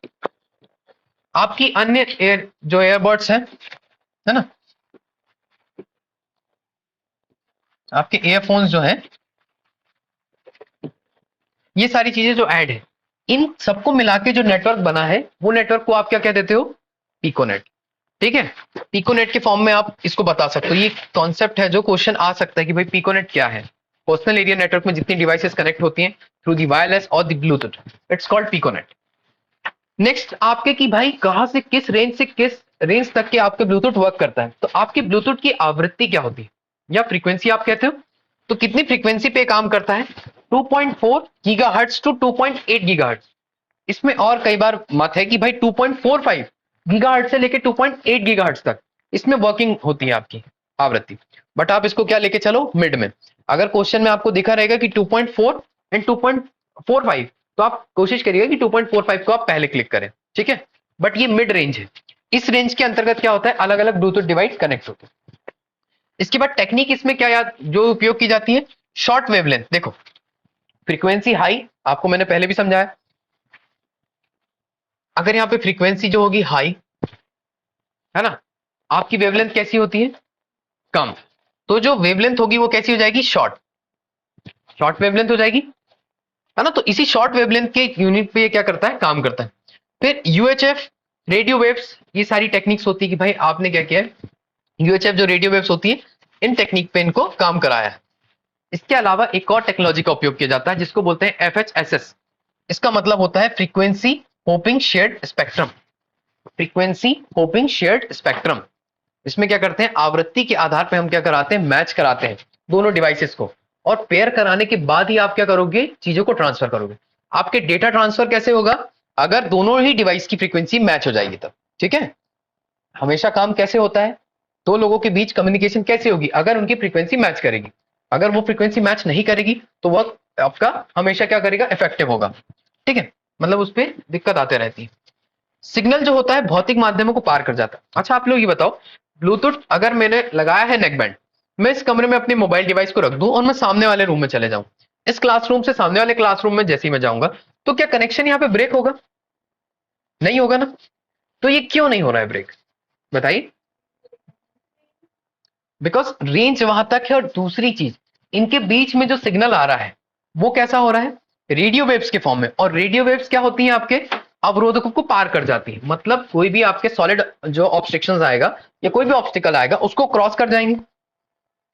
आपकी अन्य जो एयरबड्स है ना, आपके ईयरफोन्स जो है, ये सारी चीजें जो ऐड है, इन सबको मिला के जो नेटवर्क बना है, वो नेटवर्क को आप क्या कह देते हो, पिकोनेट। ठीक है, पिकोनेट के फॉर्म में आप इसको बता सकते हो। ये कॉन्सेप्ट है जो क्वेश्चन आ सकता है कि भाई पिकोनेट क्या है। पर्सनल एरिया नेटवर्क में जितनी डिवाइसेस कनेक्ट होती हैं थ्रू दी वायरलेस और the Bluetooth, it's called piconet. Next आपके कि भाई कहां से किस रेंज तक के आपके ब्लूटूथ वर्क करता है। तो आपकी ब्लूटूथ की आवृत्ति क्या होती है या फ्रीक्वेंसी आप कहते हो, तो कितनी फ्रीक्वेंसी पे काम करता है, 2.4 गीगाहर्ट्ज टू 2.8 गीगाहर्ट्ज। इसमें और कई बार मत है कि भाई 2.45 गीगाहर्ट्ज से लेके 2.8 गीगाहर्ट्ज तक इसमें वर्किंग होती है आपकी आवृत्ति। बट आप इसको क्या लेके चलो, मिड में। अगर क्वेश्चन में आपको दिखा रहेगा कि 2.4 एंड 2.45, तो आप कोशिश करिएगा कि 2.45 को आप पहले क्लिक करें। ठीक है, बट ये मिड रेंज है। इस रेंज के अंतर्गत क्या होता है, अलग अलग ब्लूटूथ डिवाइस कनेक्ट होते हैं। इसके बाद टेक्निक इसमें क्या याद जो उपयोग की जाती है, शॉर्ट वेवलेंथ। देखो फ्रीक्वेंसी हाई आपको मैंने पहले भी समझाया, अगर यहां पे फ्रीक्वेंसी जो होगी हाई है ना, आपकी वेवलेंथ कैसी होती है, कम। तो जो वेवलेंथ होगी वो कैसी हो जाएगी, शॉर्ट, शॉर्ट वेवलेंथ हो जाएगी, है ना। तो इसी शॉर्ट वेवलेंथ के यूनिट पे ये क्या करता है, काम करता है। फिर यूएचएफ, रेडियो वेव्स, ये सारी टेक्निक्स होती है कि भाई आपने क्या किया है, यूएचएफ जो रेडियो वेव्स होती है, इन टेक्निक पे इनको काम कराया है। इसके अलावा एक और टेक्नोलॉजी का उपयोग किया जाता है जिसको बोलते हैं एफएचएसएस। इसका मतलब होता है frequency hopping shared spectrum. Frequency hopping shared spectrum, इसमें क्या करते हैं, आवृत्ति के आधार पर हम क्या कराते हैं, मैच कराते हैं दोनों डिवाइसेस को, और पेयर कराने के बाद ही आप क्या करोगे, चीजों को ट्रांसफर करोगे। आपके डेटा ट्रांसफर कैसे होगा, अगर दोनों ही डिवाइस की फ्रीक्वेंसी मैच हो जाएगी तब। ठीक है, हमेशा काम कैसे होता है, दो लोगों के बीच कम्युनिकेशन कैसे होगी, अगर उनकी फ्रीक्वेंसी मैच करेगी। अगर वो फ्रीक्वेंसी मैच नहीं करेगी तो वह आपका हमेशा क्या करेगा, इफेक्टिव होगा। ठीक है, मतलब उस पर दिक्कत आते रहती है। सिग्नल जो होता है भौतिक माध्यमों को पार कर जाता है। अच्छा आप लोग ये बताओ, ब्लूटूथ अगर मैंने लगाया है नेकबैंड, मैं इस कमरे में अपनी मोबाइल डिवाइस को रख दूं और मैं सामने वाले रूम में चले जाऊं, इस क्लासरूम से सामने वाले क्लासरूम में जैसे ही मैं जाऊंगा, तो क्या कनेक्शन यहां पे ब्रेक होगा, नहीं होगा ना। तो ये क्यों नहीं हो रहा है ब्रेक, बताइए। बिकॉज रेंज वहां तक है, और दूसरी चीज इनके बीच में जो सिग्नल आ रहा है वो कैसा हो रहा है, रेडियो वेव्स के फॉर्म में। और रेडियो वेव्स क्या होती हैं, आपके अवरोधकों को पार कर जाती है। मतलब कोई भी आपके सॉलिड जो ऑब्स्ट्रक्शन आएगा या कोई भी ऑब्स्टिकल आएगा उसको क्रॉस कर जाएंगे,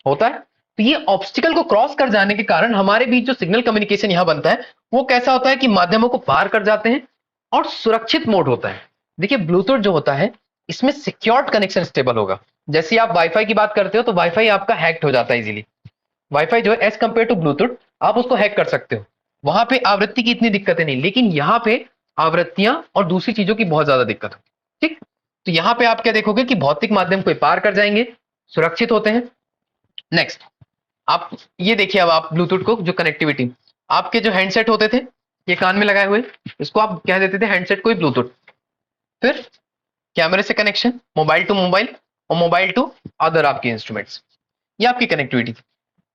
होता है। तो ये ऑब्स्टिकल को क्रॉस कर जाने के कारण हमारे बीच जो सिग्नल कम्युनिकेशन यहां बनता है वो कैसा होता है कि माध्यमों को पार कर जाते हैं और सुरक्षित मोड होता है। देखिए ब्लूटूथ जो होता है इसमें सिक्योर्ड कनेक्शन स्टेबल होगा। जैसे आप वाईफाई की बात करते हो तो वाईफाई आपका हैक्ड हो जाता है इजीली। वाईफाई जो है एज कंपेयर टू ब्लूटूथ आप उसको हैक कर सकते हो, वहां पे आवृत्ति की इतनी दिक्कतें नहीं, लेकिन यहाँ पे आवृत्तियां और दूसरी चीजों की बहुत ज्यादा दिक्कत होती। ठीक, तो यहाँ पे आप क्या देखोगे कि भौतिक माध्यम को पार कर जाएंगे, सुरक्षित होते हैं। नेक्स्ट आप ये देखिए, अब आप ब्लूटूथ को जो कनेक्टिविटी, आपके जो हैंडसेट होते थे ये कान में लगाए हुए, इसको आप कह देते थे हैंडसेट को ही ब्लूटूथ। फिर कैमरे से कनेक्शन, मोबाइल टू मोबाइल और मोबाइल टू अदर आपके इंस्ट्रूमेंट्स, ये आपकी कनेक्टिविटी थी।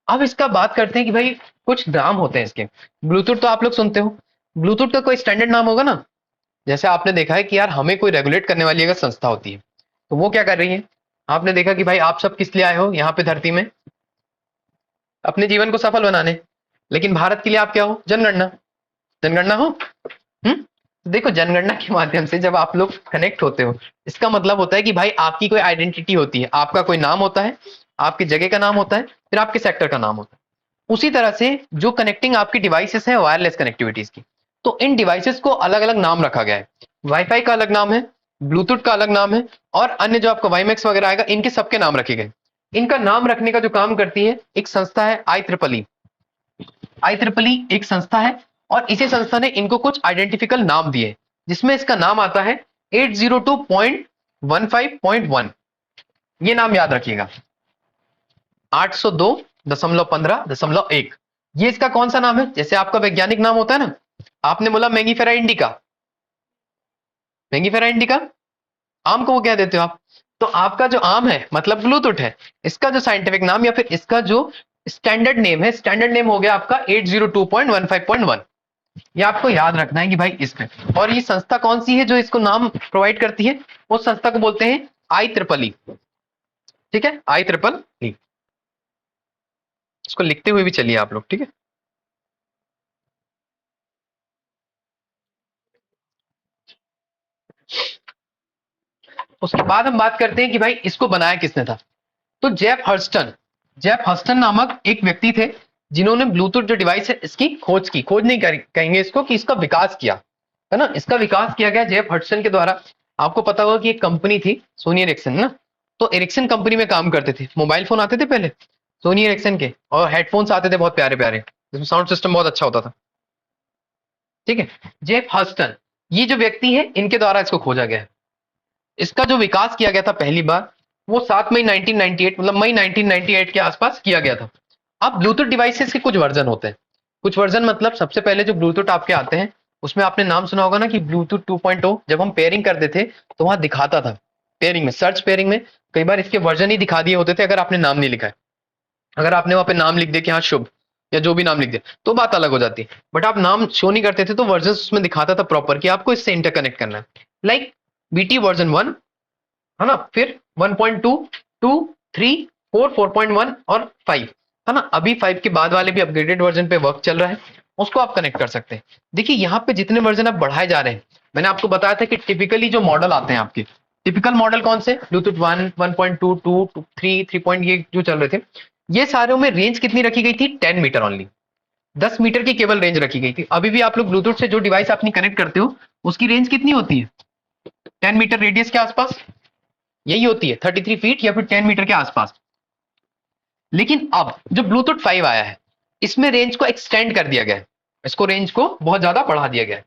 अब इसका बात करते हैं कि भाई कुछ नाम होते हैं इसके। ब्लूटूथ तो आप लोग सुनते हो, ब्लूटूथ का कोई स्टैंडर्ड नाम होगा ना। जैसे आपने देखा है कि यार हमें कोई रेगुलेट करने वाली अगर संस्था होती है तो वो क्या कर रही है, आपने देखा कि भाई आप सब किस लिए आए हो यहाँ पे धरती में, अपने जीवन को सफल बनाने। लेकिन भारत के लिए आप क्या हो, जनगणना, जनगणना हो। देखो जनगणना के माध्यम से जब आप लोग कनेक्ट होते हो, इसका मतलब होता है कि भाई आपकी कोई आइडेंटिटी होती है, आपका कोई नाम होता है, आपकी जगह का नाम होता है, फिर आपके सेक्टर का नाम होता है। उसी तरह से जो कनेक्टिंग आपकी डिवाइसेस है वायरलेस कनेक्टिविटीज की, तो इन डिवाइसेस को अलग अलग नाम रखा गया है। वाईफाई का अलग नाम है, ब्लूटूथ का अलग नाम है, और अन्य जो आपका वाईमैक्स वगैरह आएगा इनके सबके नाम रखे गए। इनका नाम रखने का जो काम करती है एक संस्था है IEEE। IEEE एक संस्था है और इसी संस्था ने इनको कुछ आइडेंटिफिकल नाम दिए, जिसमें इसका नाम आता है 802.15.1। ये नाम याद रखिएगा, 802.15.1। ये इसका कौन सा नाम है, जैसे आपका वैज्ञानिक नाम होता है ना, आपने बोला मैंगीफेरा इंडिका, मैंगीफेरा इंडिका, आम को वो क्या देते हो आप, तो आपका जो आर्म है मतलब ब्लूटूथ है, इसका जो साइंटिफिक नाम या फिर इसका जो स्टैंडर्ड नेम है, स्टैंडर्ड नेम हो गया आपका 802.15.1। ये आपको याद रखना है कि भाई इसमें, और ये संस्था कौन सी है जो इसको नाम प्रोवाइड करती है, उस संस्था को बोलते हैं IEEE। ठीक है, IEEE। इसको लिखते हुए भी चलिए आप लोग, ठीक है। उसके बाद हम बात करते हैं कि भाई इसको बनाया किसने था। तो जेफ हर्स्टन नामक एक व्यक्ति थे जिन्होंने ब्लूटूथ जो डिवाइस है इसकी खोज की, खोज नहीं कहेंगे इसको, कि इसका विकास किया, है ना। इसका विकास किया गया जेफ हर्स्टन के द्वारा। आपको पता होगा कि एक कंपनी थी सोनी एरिक्सन ना, तो एरिक्सन कंपनी में काम करते थे। मोबाइल फोन आते थे पहले सोनी एरिक्सन के, और हेडफोन्स आते थे बहुत प्यारे प्यारे, जिसमें साउंड सिस्टम बहुत अच्छा होता था। ठीक है, जेफ हर्स्टन ये जो व्यक्ति है इनके द्वारा इसको खोजा गया है। इसका जो विकास किया गया था पहली बार, वो 7 मई 1998, मतलब मई 1998 के आसपास किया गया था। अब ब्लूटूथ डिवाइसेस के कुछ वर्जन होते हैं। कुछ वर्जन मतलब सबसे पहले जो ब्लूटूथ आपके आते हैं उसमें आपने नाम सुना होगा ना कि ब्लूटूथ 2.0। जब हम पेयरिंग करते थे तो वहां दिखाता था पेयरिंग में, सर्च पेयरिंग में कई बार इसके वर्जन ही दिखा दिए होते थे अगर आपने नाम नहीं लिखा है। अगर आपने वहां पे नाम लिख दिया कि हाँ शुभ, या जो भी नाम लिख दिया तो बात अलग हो जाती है, बट आप नाम शो नहीं करते थे तो वर्जन उसमें दिखाता था प्रॉपर कि आपको इससे इंटरकनेक्ट करना है। लाइक BT वर्जन 1, है ना, फिर 1.2, 2, 3, 4, 4.1 और 5, है ना। अभी 5 के बाद वाले भी अपग्रेडेड वर्जन पे वर्क चल रहा है, उसको आप कनेक्ट कर सकते हैं। देखिए यहाँ पे जितने वर्जन आप बढ़ाए जा रहे हैं, मैंने आपको बताया था कि टिपिकली जो मॉडल आते हैं आपके, टिपिकल मॉडल कौन से, ब्लूटूथ 1, 1.2, 2, 3, 3 ये जो चल रहे थे, ये सारों में रेंज कितनी रखी गई थी, 10 मीटर ओनली। 10 मीटर की केवल रेंज रखी गई थी। अभी भी आप लोग ब्लूटूथ से जो डिवाइस अपनी कनेक्ट करते हो उसकी रेंज कितनी होती है, 10 मीटर रेडियस के आसपास यही होती है, 33 फीट या फिर 10 मीटर के आसपास। लेकिन अब जो ब्लूटूथ 5 आया है इसमें रेंज को एक्सटेंड कर दिया गया है, इसको रेंज को बहुत ज्यादा बढ़ा दिया गया है।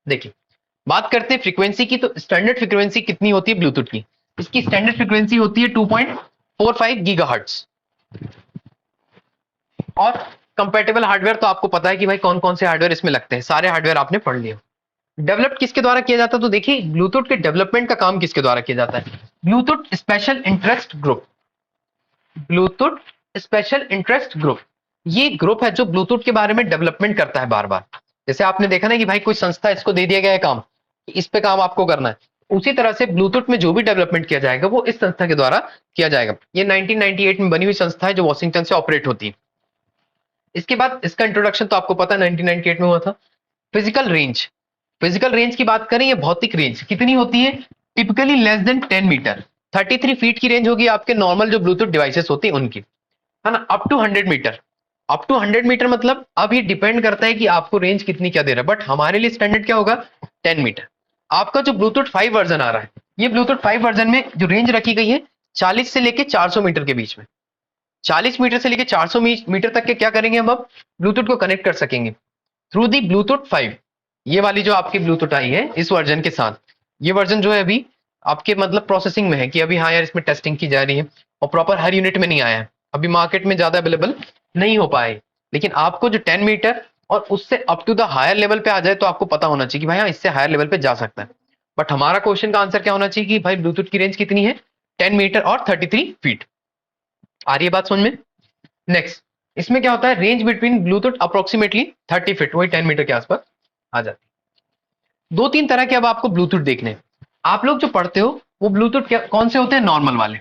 देखिए बात करते हैं फ्रीक्वेंसी की, तो स्टैंडर्ड फ्रीक्वेंसी कितनी होती है ब्लूटूथ की, इसकी स्टैंडर्ड फ्रीक्वेंसी होती है 2.45 गीगाहर्ट्ज। और कंपैटिबल हार्डवेयर तो आपको पता है कि भाई कौन कौन से हार्डवेयर इसमें लगते हैं, सारे हार्डवेयर आपने पढ़ लिए। डेवलप्ड किसके द्वारा किया जाता है, तो देखिए ब्लूटूथ के डेवलपमेंट का काम किसके द्वारा किया जाता है, Bluetooth special interest group. Bluetooth special interest group ये ग्रुप है जो ब्लूटूथ के बारे में डेवलपमेंट करता है बार बार। जैसे आपने देखा ना कि भाई कोई संस्था इसको दे दिया गया है काम, इस पे काम आपको करना है, उसी तरह से ब्लूटूथ में जो भी डेवलपमेंट किया जाएगा वो इस संस्था के द्वारा किया जाएगा। ये 1998 में बनी हुई संस्था है जो वॉशिंगटन से ऑपरेट होती है। इसके बाद इसका इंट्रोडक्शन तो आपको पता है 1998 में हुआ था। फिजिकल रेंज, फिजिकल रेंज की बात करें, ये भौतिक रेंज कितनी होती है, typically less than 10 metre. 33 feet की रेंज होगी आपके नॉर्मल जो ब्लूटूथ डिवाइसेस होती है उनकी, है ना। Up to 100 metre, up to 100 metre मतलब अब ये डिपेंड करता है कि आपको रेंज कितनी क्या दे रहा है, बट हमारे लिए स्टैंडर्ड क्या होगा, 10 मीटर। आपका जो ब्लूटूथ 5 वर्जन आ रहा है, ये ब्लूटूथ 5 वर्जन में जो रेंज रखी गई है 40 से लेके 400 मीटर के बीच में। 40 मीटर से लेके 400 मीटर तक के क्या करेंगे हम अब, ब्लूटूथ को कनेक्ट कर सकेंगे थ्रू दी ब्लूटूथ 5। ये वाली जो आपकी ब्लूटूथ आई है इस वर्जन के साथ, ये वर्जन जो है अभी आपके मतलब प्रोसेसिंग में है कि अभी हाँ यार इसमें टेस्टिंग की जा रही है, और प्रॉपर हर यूनिट में नहीं आया है, अभी मार्केट में ज्यादा अवेलेबल नहीं हो पाए। लेकिन आपको जो 10 मीटर और उससे up to the higher level पे आ जाए तो आपको पता होना चाहिए कि भाई हाँ इससे हायर लेवल पे जा सकता है। बट हमारा क्वेश्चन का आंसर क्या होना चाहिए कि भाई ब्लूटूथ की रेंज कितनी है, 10 मीटर और 33 फीट। आ रही है बात समझ में। नेक्स्ट इसमें क्या होता है, range between Bluetooth approximately 30 feet, वही 10 मीटर के आसपास आ जाती है। दो तीन तरह के अब आपको ब्लूटूथ देखने हैं। आप लोग जो पढ़ते हो वो ब्लूटूथ कौन से होते हैं, नॉर्मल वाले,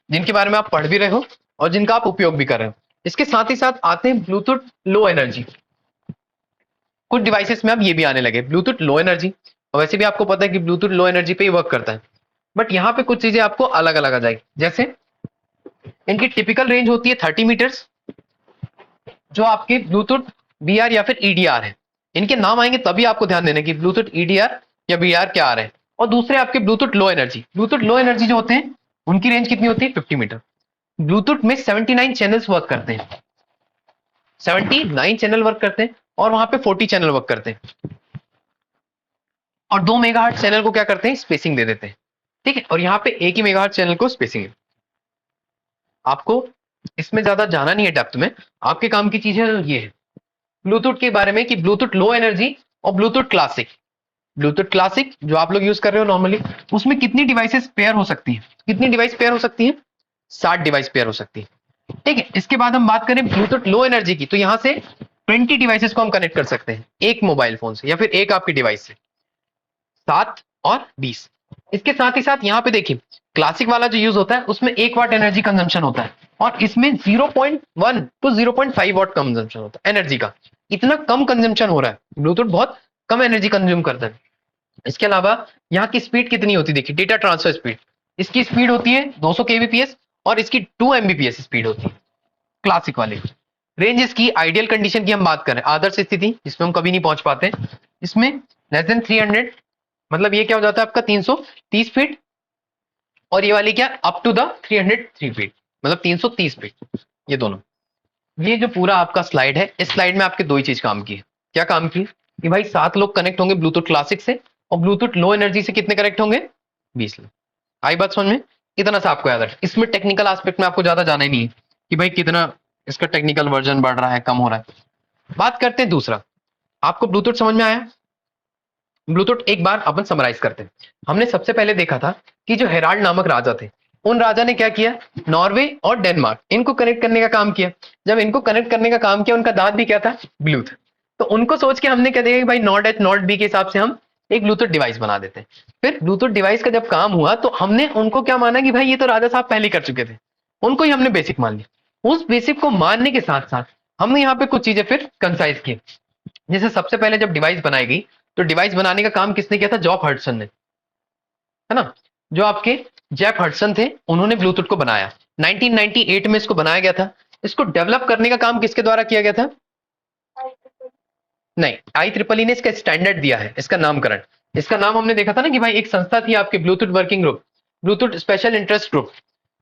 जिनके बारे में आप पढ़ भी रहे हो और जिनका आप उपयोग भी कर रहे हो। इसके साथ ही साथ आते हैं ब्लूटूथ लो एनर्जी। कुछ डिवाइसेस में अब ये भी आने लगे ब्लूटूथ लो एनर्जी, और वैसे भी आपको पता है कि ब्लूटूथ लो एनर्जी पे ही वर्क करता है, बट यहाँ पे कुछ चीजें आपको अलग अलग आ जाएगी। जैसे इनकी टिपिकल रेंज होती है 30 मीटर्स, जो आपके ब्लूटूथ BR या फिर EDR है। इनके नाम आएंगे तभी आपको ध्यान देना कि ब्लूटूथ EDR या BR क्या आ रहे हैं। और दूसरे आपके Bluetooth low energy, Bluetooth low energy जो होते हैं उनकी रेंज कितनी होती है, 50 मीटर। ब्लूटूथ में 79 चैनल्स वर्क करते हैं, 79 चैनल वर्क करते हैं, और वहां पे 40 चैनल वर्क करते हैं, और 2 मेगाहर्ट्ज चैनल को क्या करते हैं, स्पेसिंग दे देते हैं। ठीक है, और यहाँ पे एक ही मेगाहर्ट्ज चैनल को स्पेसिंग है। आपको इसमें ज्यादा जाना नहीं है डेप्थ में, आपके काम की चीज है ये है ब्लूटूथ के बारे में कि ब्लूटूथ लो एनर्जी और ब्लूटूथ क्लासिक, ब्लूटूथ क्लासिक जो आप लोग यूज कर रहे हो नॉर्मली, उसमें कितनी डिवाइसेस पेयर हो सकती है? कितनी डिवाइस पेयर हो सकती है? 60 डिवाइस पेयर हो सकती है। ठीक है, इसके बाद हम बात करें ब्लूटूथ लो एनर्जी की, तो यहां से 20 डिवाइसेस को हम कनेक्ट कर सकते हैं एक मोबाइल फोन से या फिर एक आपकी डिवाइस से, 7 और 20। इसके साथ ही साथ यहाँ पे देखिए क्लासिक वाला जो यूज होता है उसमें 1 वाट एनर्जी कंजम्पशन होता है और इसमें 0.1 टू 0.5 वाट कंजम्पशन होता है एनर्जी का। इतना कम कंजम्पशन हो रहा है, ब्लूटूथ बहुत कम एनर्जी कंज्यूम करता है। इसके अलावा यहाँ की स्पीड कितनी होती है देखिए, डेटा ट्रांसफर स्पीड, इसकी स्पीड होती है 200 kbps और इसकी 2 mbps स्पीड होती है क्लासिक वाले। रेंज इसकी आइडियल कंडीशन की हम बात करें, आदर्श स्थिति जिसमें हम कभी नहीं पहुंच पाते, इसमें लेस देन 300, मतलब ये क्या हो जाता है आपका 330 फीट, और ये वाली क्या अप टू द 303 फीट, मतलब 330 फीट। ये दोनों, ये जो पूरा आपका स्लाइड है, इस स्लाइड में आपके दो ही चीज काम की है। क्या काम की? कि भाई 7 लोग कनेक्ट होंगे ब्लूटूथ क्लासिक से, और ब्लूटूथ लो एनर्जी से कितने कनेक्ट होंगे? 20 लोग। आई बात समझ में? इतना सा आपको याद रख, इसमें टेक्निकल एस्पेक्ट में आपको ज्यादा जाना ही नहीं है कि भाई कितना इसका टेक्निकल वर्जन बढ़ रहा है, कम हो रहा है। बात करते हैं दूसरा, आपको ब्लूटूथ समझ में आया? ब्लूटूथ एक बार अपन समराइज करते हैं। हमने सबसे पहले देखा था कि जो हेराल्ड नामक राजा थे, उन राजा ने क्या किया, नॉर्वे और डेनमार्क इनको कनेक्ट करने का काम किया। जब इनको कनेक्ट करने का काम किया, उनका दांत भी क्या था? ब्लूटूथ। तो उनको सोच के हमने क्या देखा कि भाई नॉट एच नॉट बी के हिसाब से हम एक ब्लूटूथ डिवाइस बना देते हैं। फिर ब्लूटूथ डिवाइस का जब काम हुआ तो हमने उनको क्या माना कि भाई ये तो राजा साहब पहले कर चुके थे, उनको ही हमने बेसिक मान लिया। उस बेसिक को मानने के साथ साथ हमने यहाँ पे कुछ चीजें फिर कंसाइज की। जैसे सबसे पहले जब डिवाइस बनाई गई, तो डिवाइस बनाने का काम किसने किया था? जॉब हडसन ने, है ना? जो आपके जेफ हडसन थे, उन्होंने ब्लूटूथ को बनाया। 1998 में इसको बनाया गया था। इसको डेवलप करने का काम किसके द्वारा किया गया था? नहीं, आई ट्रिपल ई ने इसका स्टैंडर्ड दिया है, इसका नामकरण। इसका नाम हमने देखा था ना कि भाई एक संस्था थी आपके, Bluetooth working group, Bluetooth special interest group.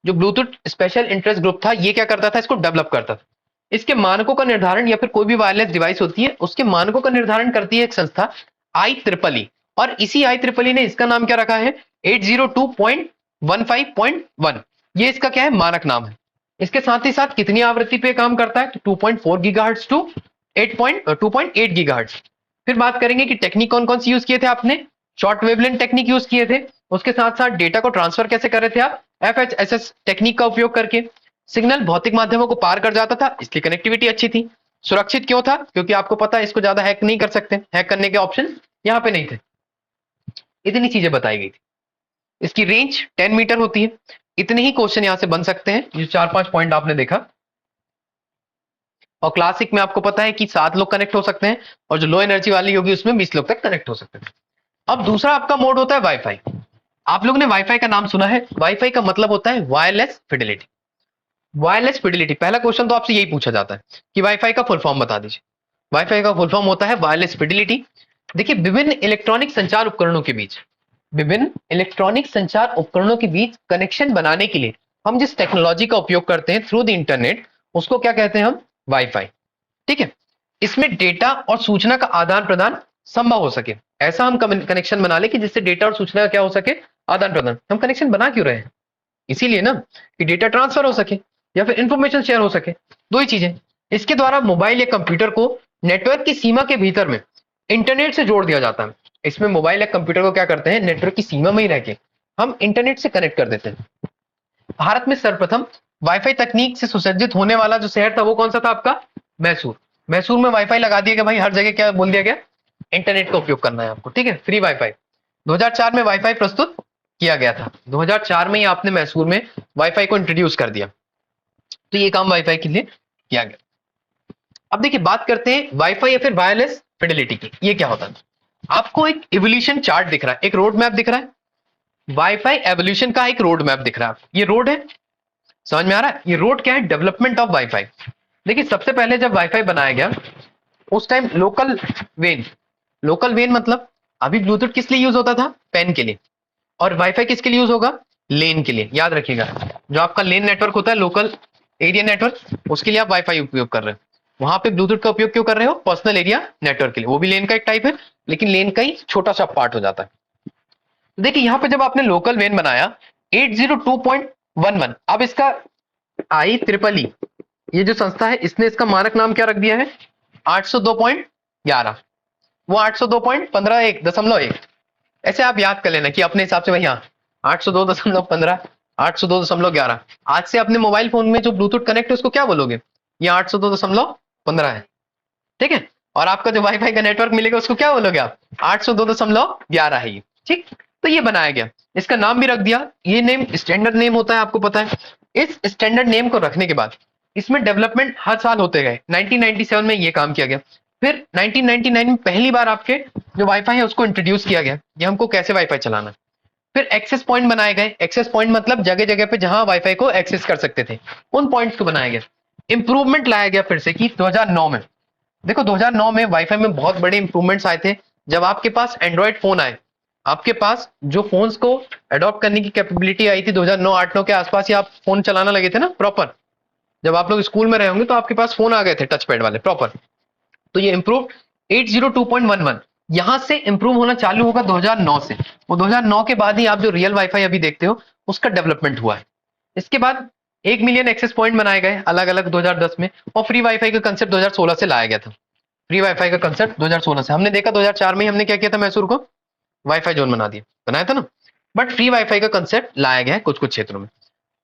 जो ब्लूटूथ स्पेशल इंटरेस्ट ग्रुप था, ये क्या करता था? इसको डेवलप करता था। इसके मानकों का निर्धारण, या फिर कोई भी वायरलेस डिवाइस होती है उसके मानकों का निर्धारण करती है एक संस्था, आई ट्रिपल ई। और इसी आई ट्रिपल ई ने इसका नाम क्या रखा है? 802.15.1। ये इसका क्या है? मानक नाम है। इसके साथ ही साथ कितनी आवृत्ति पे काम करता है? 2.4 गीगाहर्ट्ज टू 2.8 गीगाहर्ट्ज। फिर बात करेंगे कि टेक्निक कौन कौन सी यूज किए थे आपने? शॉर्ट वेवलेंथ टेक्निक यूज किए थे। उसके साथ साथ डेटा को ट्रांसफर कैसे कर रहे थे आप? एफएचएसएस टेक्निक का उपयोग करके। सिग्नल भौतिक माध्यमों को पार कर जाता था, इसलिए कनेक्टिविटी अच्छी थी। सुरक्षित क्यों था? क्योंकि आपको पता है इसको ज्यादा हैक नहीं कर सकते, हैक करने के ऑप्शन यहाँ पे नहीं थे। इतनी चीजें बताई गई थी। इसकी रेंज 10 मीटर होती है। इतने ही क्वेश्चन यहां से बन सकते हैं, जो 4-5 पॉइंट आपने देखा। और क्लासिक में आपको पता है कि 7 लोग कनेक्ट हो सकते हैं, और जो लो एनर्जी वाली होगी उसमें 20 लोग तक कनेक्ट हो सकते हैं। अब दूसरा आपका मोड होता है वाईफाई। आप लोग ने वाईफाई का नाम सुना है। वाईफाई का मतलब होता है वायरलेस फिडेलिटी। वायरलेस फिडेलिटी, पहला क्वेश्चन तो आपसे यही पूछा जाता है कि वाईफाई का फुल फॉर्म बता दीजिए। वाईफाई का फुल फॉर्म होता है वायरलेस फिडेलिटी। देखिए, विभिन्न इलेक्ट्रॉनिक संचार उपकरणों के बीच, विभिन्न इलेक्ट्रॉनिक संचार उपकरणों के बीच कनेक्शन बनाने के लिए हम जिस टेक्नोलॉजी का उपयोग करते हैं थ्रू द इंटरनेट, उसको क्या कहते हैं हम? वाईफाई। ठीक है, इसमें डेटा और सूचना का आदान प्रदान संभव हो सके, ऐसा हम कनेक्शन बना ले कि जिससे डेटा और सूचना का क्या हो सके? आदान प्रदान। हम कनेक्शन बना क्यों रहे हैं? इसीलिए ना, कि डेटा ट्रांसफर हो सके या फिर इंफॉर्मेशन शेयर हो सके, दो ही चीजें। इसके द्वारा मोबाइल या कंप्यूटर को नेटवर्क की सीमा के भीतर में इंटरनेट से जोड़ दिया जाता है। इसमें मोबाइल या कंप्यूटर को क्या करते हैं? नेटवर्क की सीमा में ही रह के हम इंटरनेट से कनेक्ट कर देते हैं। भारत में सर्वप्रथम वाईफाई तकनीक से सुसज्जित होने वाला जो शहर था, वो कौन सा था आपका? मैसूर। मैसूर में वाईफाई लगा दिया गया भाई, हर जगह क्या बोल दिया गया? इंटरनेट का उपयोग करना है आपको, ठीक है, फ्री वाईफाई। 2004 में वाईफाई प्रस्तुत किया गया था। 2004 में ही आपने मैसूर में वाईफाई को इंट्रोड्यूस कर दिया। तो ये काम वाईफाई के लिए किया गया। अब देखिए, बात करते हैं वाईफाई या फिर वायरलेस फिडेलिटी की। ये क्या होता है? आपको एक इवोल्यूशन चार्ट दिख रहा है, एक रोड मैप दिख रहा है। वाईफाई एवोल्यूशन का एक रोड मैप दिख रहा है। ये रोड है, समझ में आ रहा है? ये रोड क्या है? Development of wifi. देखिए, सबसे पहले जब वाईफाई बनाया गया उस time local when, local when मतलब अभी ब्लूटूथ किस लिए यूज होता था? पेन के लिए। और वाईफाई किसके लिए यूज होगा? लेन के लिए। याद रखिएगा, जो आपका लेन नेटवर्क होता है, लोकल एरिया नेटवर्क, उसके लिए आप वाईफाई उपयोग कर रहे हो। वहां पे ब्लूटूथ का उपयोग क्यों कर रहे हो? पर्सनल एरिया नेटवर्क के लिए। वो भी लेन का एक टाइप है, लेकिन लेन का ही छोटा सा पार्ट हो जाता है। तो देखिए, यहां पे जब आपने लोकल वेन बनाया 802.11, अब इसका आई ट्रिपल ई, ये जो संस्था है, इसने इसका मानक नाम क्या रख दिया है? 802.11। वो 802.15.1.1 ऐसे आप याद कर लेना कि अपने हिसाब से भाई हाँ 802.15 802.11। आज से अपने मोबाइल फोन में जो ब्लूटूथ कनेक्ट है उसको क्या बोलोगे, ये 802.15 है, ठीक है। और आपका जो वाईफाई का नेटवर्क मिलेगा उसको क्या बोलोगे आप, 802.11 है ये, ठीक। तो ये बनाया गया, इसका नाम भी रख दिया, ये नेम स्टैंडर्ड नेम होता है, आपको पता है। इस स्टैंडर्ड नेम को रखने के बाद इसमें डेवलपमेंट हर साल होते गए। 1997 में ये काम किया गया, फिर 1999 में पहली बार आपके जो वाईफाई है उसको इंट्रोड्यूस किया गया, ये हमको कैसे वाईफाई चलाना है। फिर एक्सेस पॉइंट बनाए गए, एक्सेस पॉइंट मतलब जगह जगह पे जहां वाईफाई को एक्सेस कर सकते थे, उन पॉइंट्स को बनाया गया। इंप्रूवमेंट लाया गया फिर से कि 2009 में, देखो 2009 में वाईफाई में बहुत बड़े इंप्रूवमेंट्स आए थे। जब आपके पास एंड्रॉइड फोन आए, आपके पास जो फोन्स को अडॉप्ट करने की कैपेबिलिटी आई थी 2009-8-9 के आसपास ही आप फोन चलाना लगे थे ना प्रॉपर। जब आप लोग स्कूल में रहे होंगे तो आपके पास फोन आ गए थे टच पैड वाले प्रॉपर। तो ये इंप्रूव 802.11 यहां से इंप्रूव होना चालू होगा 2009 से। वो 2009 के बाद ही आप जो रियल वाईफाई अभी देखते हो उसका डेवलपमेंट हुआ है। इसके बाद 1 मिलियन एक्सेस पॉइंट बनाए गए अलग अलग 2010 में, और फ्री वाईफाई का कंसेप्ट 2016 से लाया गया था। फ्री वाईफाई का कंसेप्ट 2016 से हमने देखा, 2004 में हमने क्या किया था, मैसूर को वाईफाई जोन बना दिया, बनाया था ना। बट फ्री वाईफाई का कंसेप्ट लाया गया है कुछ कुछ क्षेत्रों में।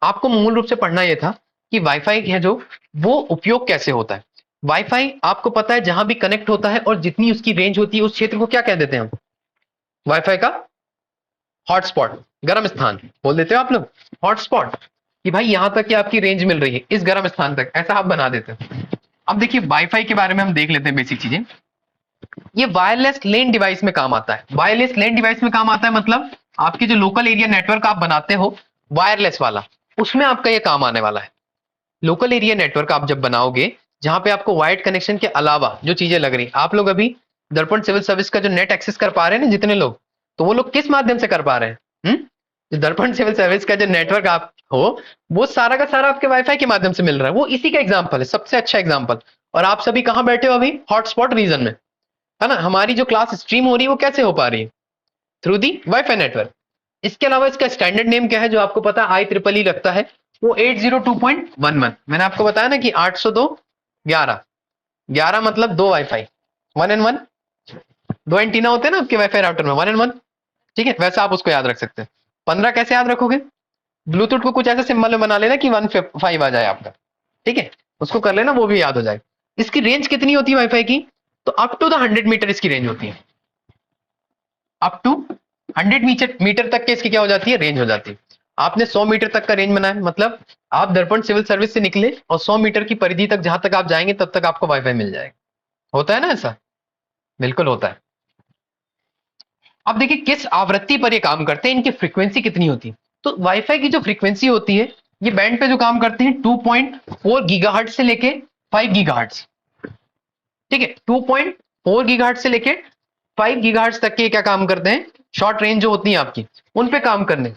आपको मूल रूप से पढ़ना यह था कि वाईफाई है जो वो उपयोग कैसे होता है। वाईफाई आपको पता है जहां भी कनेक्ट होता है और जितनी उसकी रेंज होती है उस क्षेत्र को क्या कह देते हैं हम, वाईफाई का हॉटस्पॉट, गर्म स्थान बोल देते हो आप लोग, हॉटस्पॉट, कि भाई यहां तक कि आपकी रेंज मिल रही है इस गर्म स्थान तक, ऐसा आप बना देते हो। अब देखिए वाईफाई के बारे में हम देख लेते हैं बेसिक चीजें। ये वायरलेस लैन डिवाइस में काम आता है। वायरलेस लैन डिवाइस में काम आता है मतलब आपके जो लोकल एरिया नेटवर्क आप बनाते हो वायरलेस वाला, उसमें आपका ये काम आने वाला है। लोकल एरिया नेटवर्क आप जब बनाओगे जहां पे आपको वायर्ड कनेक्शन के अलावा जो चीजें लग रही, आप लोग अभी दर्पण सिविल सर्विस का जो नेट एक्सेस कर पा रहे हैं ना जितने लोग, तो वो लोग किस माध्यम से कर पा रहे हैं, जो दर्पण सिविल सर्विस का जो नेटवर्क आप हो वो सारा का सारा आपके वाईफाई के माध्यम से मिल रहा है। वो इसी का एग्जाम्पल है, सबसे अच्छा एग्जाम्पल। और आप सभी कहां बैठे हो अभी, हॉटस्पॉट रीजन में, है ना। हमारी जो क्लास स्ट्रीम हो रही है वो कैसे हो पा रही है, थ्रू दी वाईफाई नेटवर्क। इसके अलावा इसका स्टैंडर्ड नेम क्या है जो आपको पता है, IEEE लगता है, वो 802.11। मैंने आपको बताया ना कि 802.11 मतलब दो वाईफाई, 1 and 1, दो एंटीना होते हैं ना आपके वाईफाई राउटर में, 1 and 1, ठीक है। वैसा आप उसको याद रख सकते हैं। 15 कैसे याद रखोगे, ब्लूटूथ को कुछ ऐसे सिंबल में बना लेना कि 1.5 आ जाए आपका, ठीक है, उसको कर लेना, वो भी याद हो जाए। इसकी रेंज कितनी होती है वाईफाई की, तो अप टू द 100 मीटर इसकी रेंज होती है, अप टू 100 मीटर तक के इसकी क्या हो जाती है, रेंज हो जाती है। आपने 100 मीटर तक का रेंज बनाया मतलब आप दर्पण सिविल सर्विस से निकले और 100 मीटर की परिधि तक जहां तक आप जाएंगे तब तक आपको वाईफाई मिल जाएगा। होता है ना ऐसा, बिल्कुल होता है। अब देखिए किस आवृत्ति पर ये काम करते हैं, इनकी फ्रीक्वेंसी कितनी होती है। तो वाईफाई की जो फ्रीक्वेंसी होती है ये बैंड पे जो काम करते हैं 2.4 गीगाहर्ट्ज से लेके 5 गीगाहर्ट्ज, ठीक है। 2.4 गीगाहर्ट्ज से लेके 5 गीगाहर्ट्ज तक के क्या काम करते हैं, शॉर्ट रेंज जो होती है आपकी उन पे काम करने।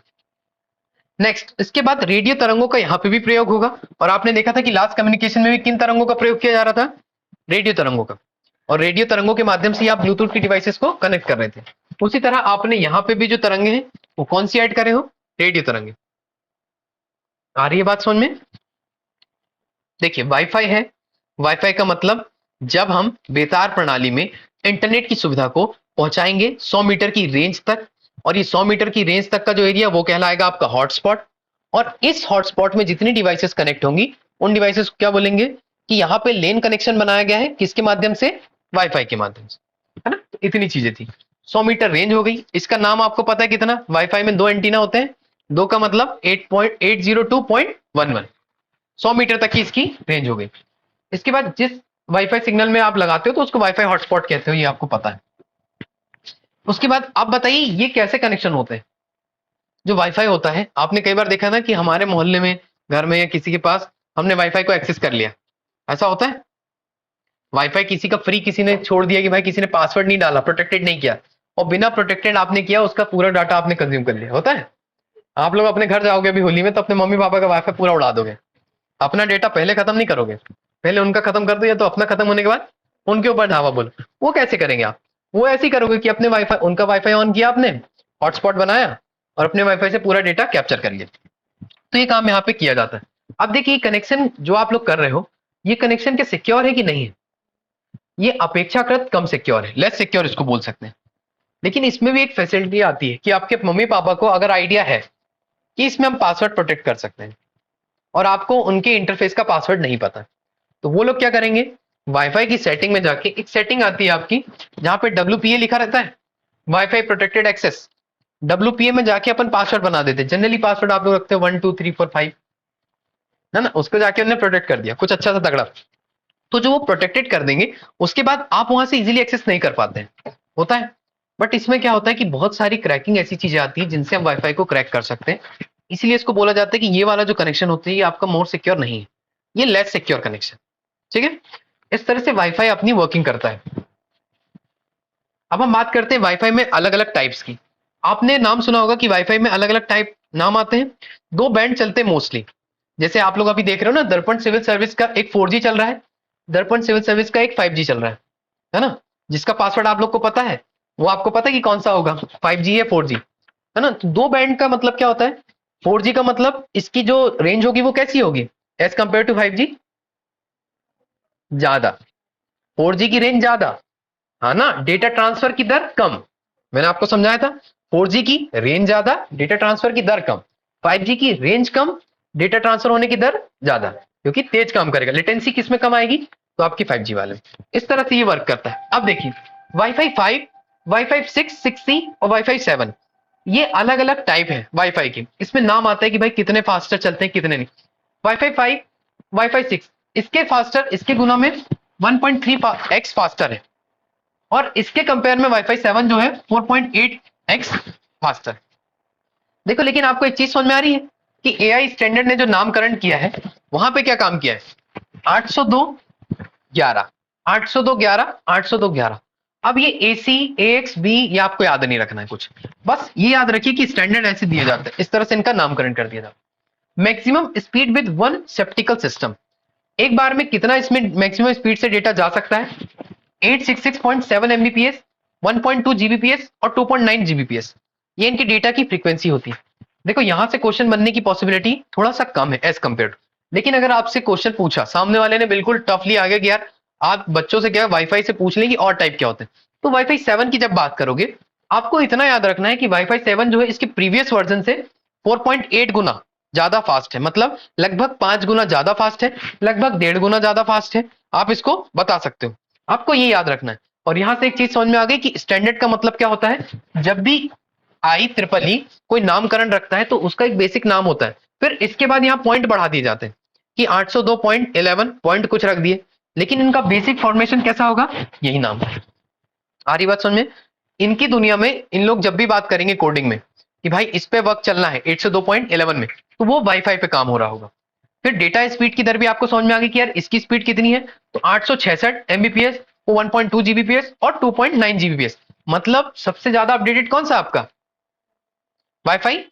नेक्स्ट इसके बाद रेडियो तरंगों का यहाँ पे भी प्रयोग होगा, और आपने देखा था कि लास्ट कम्युनिकेशन में भी किन तरंगों का प्रयोग किया जा रहा था, रेडियो तरंगों का। और रेडियो तरंगों के माध्यम से आप ब्लूटूथ की डिवाइसेस को कनेक्ट कर रहे थे। उसी तरह आपने यहाँ पे भी जो तरंगे हैं वो कौन सी ऐड करे हो, रेडियो तरंगे। आ रही है बात समझ में। देखिए वाईफाई है, वाईफाई का मतलब जब हम बेतार प्रणाली में इंटरनेट की सुविधा को पहुंचाएंगे 100 मीटर की रेंज तक, और ये 100 मीटर की रेंज तक का जो एरिया वो कहलाएगा आपका हॉटस्पॉट। और इस हॉटस्पॉट में जितनी डिवाइसेस कनेक्ट होंगी उन डिवाइसेस को क्या बोलेंगे कि यहाँ पे लेन कनेक्शन बनाया गया है, किसके माध्यम से, वाईफाई के माध्यम से, है ना। तो इतनी चीजें थी, 100 मीटर रेंज हो गई। इसका नाम आपको पता है कितना, वाईफाई में दो एंटीना होते हैं, दो का मतलब 8.802.11, 100 मीटर तक की इसकी रेंज हो गई। इसके बाद जिस वाईफाई सिग्नल में आप लगाते हो तो उसको वाईफाई हॉटस्पॉट कहते हो, ये आपको पता है। उसके बाद आप बताइए ये कैसे कनेक्शन होते हैं। जो वाईफाई होता है आपने कई बार देखा ना कि हमारे मोहल्ले में, घर में या किसी के पास हमने वाईफाई को एक्सेस कर लिया, ऐसा होता है। वाईफाई किसी का फ्री किसी ने छोड़ दिया कि भाई किसी ने पासवर्ड नहीं डाला, प्रोटेक्टेड नहीं किया, और बिना प्रोटेक्टेड आपने किया उसका पूरा डाटा आपने कंज्यूम कर लिया, होता है। आप लोग अपने घर जाओगे अभी होली में तो अपने मम्मी पापा का वाईफाई पूरा उड़ा दोगे, अपना डेटा पहले खत्म नहीं करोगे, पहले उनका खत्म कर दो, या तो अपना खत्म होने के बाद उनके ऊपर धावा बोलो। वो कैसे करेंगे आप, वो ऐसे ही करोगे कि अपने वाईफाई, उनका वाईफाई ऑन किया आपने, हॉटस्पॉट बनाया और अपने वाईफाई से पूरा डेटा कैप्चर कर लिया। तो ये काम यहाँ पे किया जाता है। अब देखिए कनेक्शन जो आप लोग कर रहे हो ये कनेक्शन के सिक्योर है कि नहीं है। ये अपेक्षाकृत कम सिक्योर है, लेस सिक्योर इसको बोल सकते हैं। लेकिन इसमें भी एक फैसिलिटी आती है कि आपके मम्मी पापा को अगर आइडिया है कि इसमें हम पासवर्ड प्रोटेक्ट कर सकते हैं और आपको उनके इंटरफेस का पासवर्ड नहीं पता, तो वो लोग क्या करेंगे, वाईफाई की सेटिंग में जाके एक सेटिंग आती है आपकी जहां पे WPA लिखा रहता है, वाईफाई प्रोटेक्टेड एक्सेस। WPA में जाके अपन पासवर्ड बना देते हैं। जनरली पासवर्ड आप लोग रखते हो 1 2 3 4 5, है ना, उसको जाके उन्होंने प्रोटेक्ट कर दिया कुछ अच्छा सा तगड़ा। तो जो वो प्रोटेक्टेड कर देंगे उसके बाद आप वहां से इजीली एक्सेस नहीं कर पाते हैं, होता है। बट इसमें क्या होता है कि बहुत सारी क्रैकिंग ऐसी चीजें आती है जिनसे हम वाईफाई को क्रैक कर सकते हैं। इसीलिए इसको बोला जाता है कि ये वाला जो कनेक्शन होता है ये आपका मोर सिक्योर नहीं है, ये लेस सिक्योर कनेक्शन। ठीक है, इस तरह से वाईफाई अपनी वर्किंग करता है। अब हम बात करते हैं वाईफाई में अलग अलग टाइप्स की। आपने नाम सुना होगा कि वाईफाई में अलग अलग टाइप नाम आते हैं। दो बैंड चलते हैं मोस्टली, जैसे आप लोग अभी देख रहे हो ना, दर्पण सिविल सर्विस का एक 4G चल रहा है, दर्पण सिविल सर्विस का एक 5G चल रहा है ना। जिसका पासवर्ड आप लोग को पता है वो आपको पता है कि कौन सा होगा, 5G या 4G, है ना। तो दो बैंड का मतलब क्या होता है, 4G का मतलब इसकी जो रेंज होगी वो कैसी होगी एज कंपेयर टू 5G, ज्यादा। 4G की रेंज ज्यादा, हाँ ना, डेटा ट्रांसफर की दर कम। मैंने आपको समझाया था 4G की रेंज ज्यादा, डेटा ट्रांसफर की दर कम। 5G की रेंज कम, डेटा ट्रांसफर होने की दर ज्यादा, क्योंकि तेज काम करेगा। लेटेंसी किसमें कम आएगी, तो आपकी 5G वाले। इस तरह से ये वर्क करता है। अब देखिए वाईफाई 5, वाईफाई 6, 6E और वाईफाई 7, ये अलग अलग टाइप है वाईफाई के। इसमें नाम आता है कि भाई कितने फास्टर चलते हैं कितने नहीं। वाईफाई 5, वाईफाई 6, इसके फास्टर, इसके गुना में 1.3x फास्टर है, और इसके कंपेयर में वाईफाई 7 जो है 4.8x फास्टर। देखो लेकिन आपको एक चीज समझ में आ रही है कि एआई स्टैंडर्ड ने जो नामकरण किया है वहां पे क्या काम किया है, 802.11, 802.11, 802.11। अब ये AC AX B ये आपको याद नहीं रखना है कुछ, बस ये याद रखिए कि स्टैंडर्ड ऐसे दिए जाते हैं, इस तरह से इनका नामकरण कर दिया जाता है। Maximum speed with one sceptical system, एक बार में कितना इसमें मैक्सिमम स्पीड से डेटा जा सकता है, 866.7 Mbps, 1.2 Gbps और 2.9 Gbps, ये इनकी डेटा की फ्रीक्वेंसी होती है। देखो यहां से क्वेश्चन बनने की पॉसिबिलिटी थोड़ा सा कम है एज कंपेयर। लेकिन अगर आपसे क्वेश्चन पूछा, सामने वाले ने बिल्कुल टफली आगे कि यार आप बच्चों से क्या वाईफाई से पूछ लेंगे और टाइप क्या होते हैं, तो वाईफाई 7 की जब बात करोगे आपको इतना याद रखना है कि वाईफाई 7 जो है इसके प्रीवियस वर्जन से 4.8 गुना ज्यादा फास्ट है, मतलब लगभग 5 गुना ज्यादा फास्ट है, लगभग 1.5 गुना ज्यादा फास्ट है। आप इसको बता सकते हो, आपको ये याद रखना है। और यहां से एक चीज समझ में आ गई कि स्टैंडर्ड का मतलब क्या होता है, जब भी IEEE कोई नामकरण रखता है तो उसका एक बेसिक नाम होता है, फिर इसके बाद यहाँ पॉइंट बढ़ा दिए जाते हैं कि 802.11 पॉइंट कुछ रख दिए, लेकिन इनका बेसिक फॉर्मेशन कैसा होगा, यही नाम। आ रही बात समझ में। इनकी दुनिया में इन लोग जब भी बात करेंगे कोडिंग में कि भाई इस पे वर्क चलना है 802.11 में, तो वो वाईफाई पे काम हो रहा होगा। फिर डेटा स्पीड की दर भी आपको समझ में आ गई कि यार इसकी स्पीड कितनी है, तो 866 Mbps, 1.2 Gbps और 2.9 Gbps, मतलब सबसे ज्यादा अपडेटेड कौन सा आपका, वाईफाई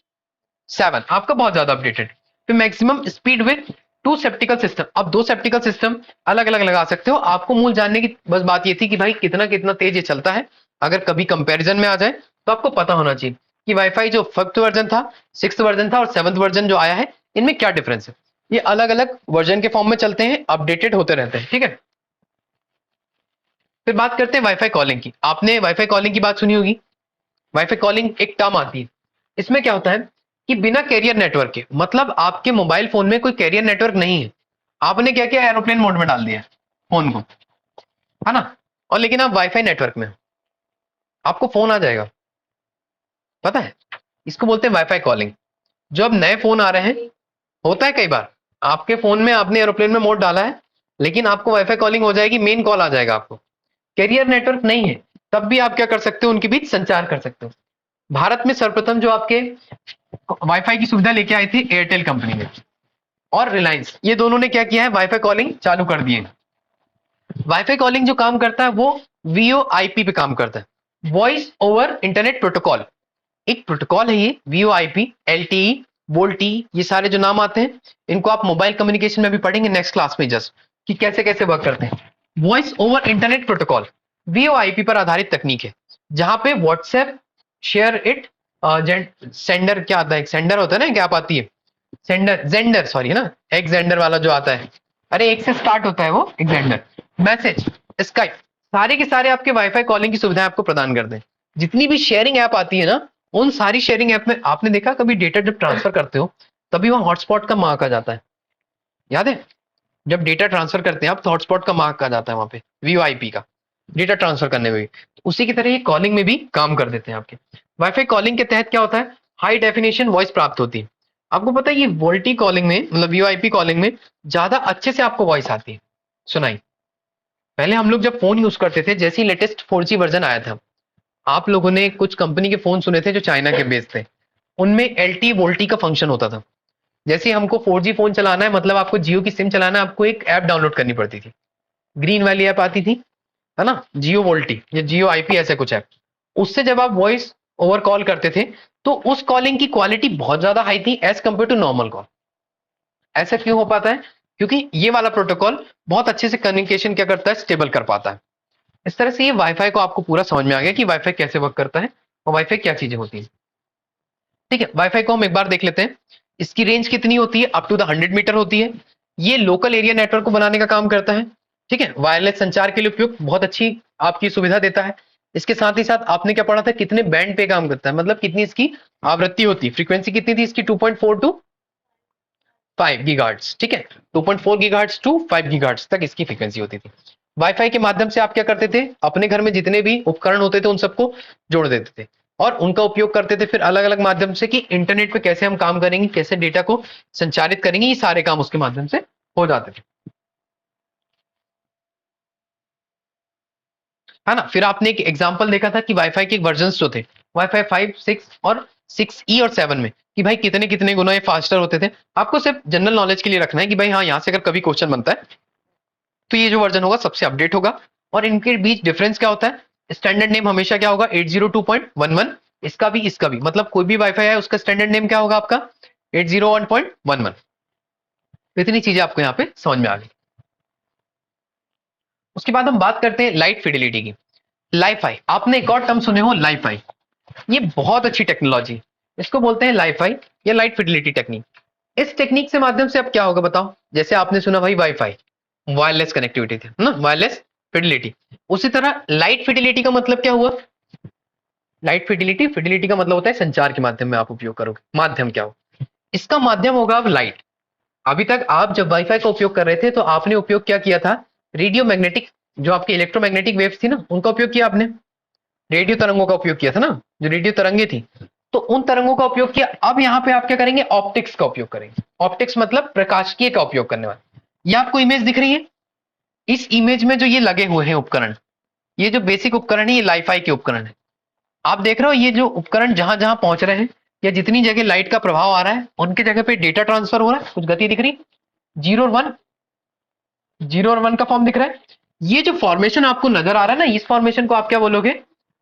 7 आपका बहुत ज्यादा अपडेटेड। फिर maximum speed with two sceptical system, अब दो सेप्टिकल सिस्टम अलग अलग लगा सकते हो। आपको मूल जानने की बस बात ये थी कि भाई कितना कितना तेज ये चलता है, अगर कभी कंपैरिजन में आ जाए तो आपको पता होना चाहिए कि वाईफाई जो 5th वर्जन था, 6th वर्जन था और 7th वर्जन जो आया है इनमें क्या डिफरेंस है। ये अलग अलग वर्जन के फॉर्म में चलते हैं, अपडेटेड होते रहते हैं, ठीक है। फिर बात करते हैं वाईफाई कॉलिंग की। आपने वाईफाई कॉलिंग की बात सुनी होगी। वाईफाई कॉलिंग एक टर्म आती है, इसमें क्या होता है कि बिना कैरियर नेटवर्क के, मतलब आपके मोबाइल फोन में कोई कैरियर नेटवर्क नहीं है, आपने क्या किया, एरोप्लेन मोड में डाल दिया फोन को, है ना, और लेकिन आप वाईफाई नेटवर्क में हो, आपको फोन आ जाएगा, पता है, इसको बोलते हैं वाईफाई कॉलिंग। जो अब नए फोन आ रहे हैं, होता है कई बार आपके फोन में आपने एरोप्लेन में मोड डाला है लेकिन आपको वाईफाई कॉलिंग हो जाएगी, मेन कॉल आ जाएगा आपको, कैरियर नेटवर्क नहीं है, तब भी आप क्या कर सकते हो, उनके बीच संचार कर सकते हो। भारत में सर्वप्रथम जो आपके वाईफाई की सुविधा लेके आई थी एयरटेल कंपनी ने, और रिलायंस, ये दोनों ने क्या किया है, वाईफाई कॉलिंग चालू कर दिए। वाईफाई कॉलिंग जो काम करता है वो VoIP पे काम करता है, वॉइस ओवर इंटरनेट प्रोटोकॉल। एक प्रोटोकॉल है ये VoIP, LTE, वोल्टी, ये सारे जो नाम आते हैं इनको आप मोबाइल कम्युनिकेशन में भी पढ़ेंगे नेक्स्ट क्लास में जस्ट, कि कैसे कैसे वर्क करते हैं। Voice over internet protocol VoIP पर आधारित तकनीक है, जहां पे व्हाट्सएप शेयर इट, सेंडर क्या आता है, एक सेंडर होता है ना, क्या आप आती है, सेंडर, जेंडर, सॉरी, है ना, एक जेंडर वाला जो आता है, अरे एक से स्टार्ट होता है वो, एक जेंडर, मैसेज, स्काइप, सारे के सारे आपके वाईफाई कॉलिंग की सुविधाएं आपको प्रदान करते हैं। जितनी भी शेयरिंग ऐप आती है ना, उन सारी शेयरिंग ऐप में आपने देखा कभी डेटा जब ट्रांसफर करते हो तभी वहां हॉटस्पॉट का मार्क आ जाता है, याद है? जब डेटा ट्रांसफर करते हैं आप तो हॉटस्पॉट का मार्क आ जाता है वहां पे, वीओआईपी का, डेटा ट्रांसफर करने में भी। तो उसी की तरह ये कॉलिंग में भी काम कर देते हैं आपके। वाईफाई कॉलिंग के तहत क्या होता है, हाई डेफिनेशन वॉइस प्राप्त होती है। आपको पता है ये वोल्टी कॉलिंग में, मतलब वीओआईपी कॉलिंग में ज्यादा अच्छे से आपको वॉइस आती है सुनाई। पहले हम लोग जब फोन यूज करते थे, जैसे ही लेटेस्ट 4G वर्जन आया था, आप लोगों ने कुछ कंपनी के फोन सुने थे जो चाइना के बेस्ड थे, उनमें एलटी वोल्टी का फंक्शन होता था। जैसे हमको 4G फोन चलाना है, मतलब आपको जियो की सिम चलाना है, आपको एक ऐप डाउनलोड करनी पड़ती थी, ग्रीन वाली ऐप आती थी, है ना, जियो वोल्टी या जियो आईपी ऐसे कुछ ऐप। उससे जब आप वॉइस ओवर कॉल करते थे तो उस कॉलिंग की क्वालिटी बहुत ज्यादा हाई थी as compare to normal call. ऐसा क्यों हो पाता है? क्योंकि ये वाला प्रोटोकॉल बहुत अच्छे से कम्युनिकेशन क्या करता है, स्टेबल कर पाता है। इस तरह से ये वाईफाई को आपको पूरा समझ में आ गया कि वाईफाई कैसे वर्क करता है और वाईफाई क्या चीजें होती है। ठीक है, वाईफाई को हम एक बार देख लेते हैं। इसकी रेंज कितनी होती है? अप टू द 100 मीटर होती है। ये लोकल एरिया नेटवर्क को बनाने का काम करता है। ठीक है, वायरलेस संचार के लिए उपयोग, बहुत अच्छी आपकी सुविधा देता है। इसके साथ ही साथ आपने क्या पढ़ा था, कितने बैंड पे काम करता है, मतलब कितनी इसकी आवृत्ति होती है, फ्रीक्वेंसी कितनी थी इसकी, 2.4 टू 5 गीगाहर्ट्ज। ठीक है, 2.4 गीगाहर्ट्ज टू 5 गीगाहर्ट्ज तक इसकी फ्रीक्वेंसी होती थी। वाईफाई के माध्यम से आप क्या करते थे, अपने घर में जितने भी उपकरण होते थे उन सबको जोड़ देते थे और उनका उपयोग करते थे फिर अलग अलग माध्यम से कि इंटरनेट पे कैसे हम काम करेंगे, कैसे डेटा को संचारित करेंगे, ये सारे काम उसके माध्यम से हो जाते थे, है ना। फिर आपने एक एग्जांपल देखा था कि वाईफाई के वर्जन जो थे, वाईफाई 5, 6 और 6E और 7 में, कि भाई कितने कितने गुना ये फास्टर होते थे। आपको सिर्फ जनरल नॉलेज के लिए रखना है कि भाई हाँ, यहाँ से अगर कभी क्वेश्चन बनता है तो ये जो वर्जन होगा सबसे अपडेट होगा। और इनके बीच डिफरेंस क्या होता है, स्टैंडर्ड नेम हमेशा क्या होगा, 802.11, इसका भी मतलब कोई भी वाईफाई है उसका स्टैंडर्ड नेम क्या होगा आपका, 801.11। तो इतनी चीजें आपको यहाँ पे समझ में आ गई। उसके बाद हम बात करते हैं लाइट फिडिलिटी की। लाईफाई, आपने एक और टर्म सुने हो, लाईफाई। ये बहुत अच्छी टेक्नोलॉजी, इसको बोलते हैं लाईफाई या लाइट फिडिलिटी टेक्निक। इस टेक्निक से माध्यम से अब क्या होगा बताओ, जैसे आपने सुना भाई वाईफाई वायरलेस कनेक्टिविटी थी ना, वायरलेस फिडिलिटी, उसी तरह लाइट फिडिलिटी का मतलब क्या हुआ, लाइट फिडिलिटी, फिडिलिटी का मतलब होता है संचार के माध्यम में आप उपयोग करोगे, माध्यम क्या हो, इसका माध्यम होगा अब लाइट। अभी तक आप जब वाईफाई का उपयोग कर रहे थे तो आपने उपयोग क्या किया था, रेडियो मैग्नेटिक, जो आपकी इलेक्ट्रोमैग्नेटिक वेव्स थी ना उनका उपयोग किया आपने, रेडियो तरंगों का उपयोग किया था ना, जो रेडियो तरंगे थी, तो उन तरंगों का उपयोग किया। अब यहाँ पे आप क्या करेंगे, ऑप्टिक्स का उपयोग करेंगे। ऑप्टिक्स मतलब प्रकाशिकी का उपयोग करने वाले। ये आपको इमेज दिख रही है, इस इमेज में जो ये लगे हुए हैं उपकरण, ये जो बेसिक उपकरण है ये लाईफाई के उपकरण है। आप देख रहे हो ये जो उपकरण जहां जहां पहुंच रहे हैं या जितनी जगह लाइट का प्रभाव आ रहा है उनके जगह पे डेटा ट्रांसफर हो रहा है, कुछ गति दिख रही, जीरो और वन, जीरो और वन का फॉर्म दिख रहा है। ये जो फॉर्मेशन आपको नजर आ रहा है ना, इस फॉर्मेशन को आप क्या बोलोगे,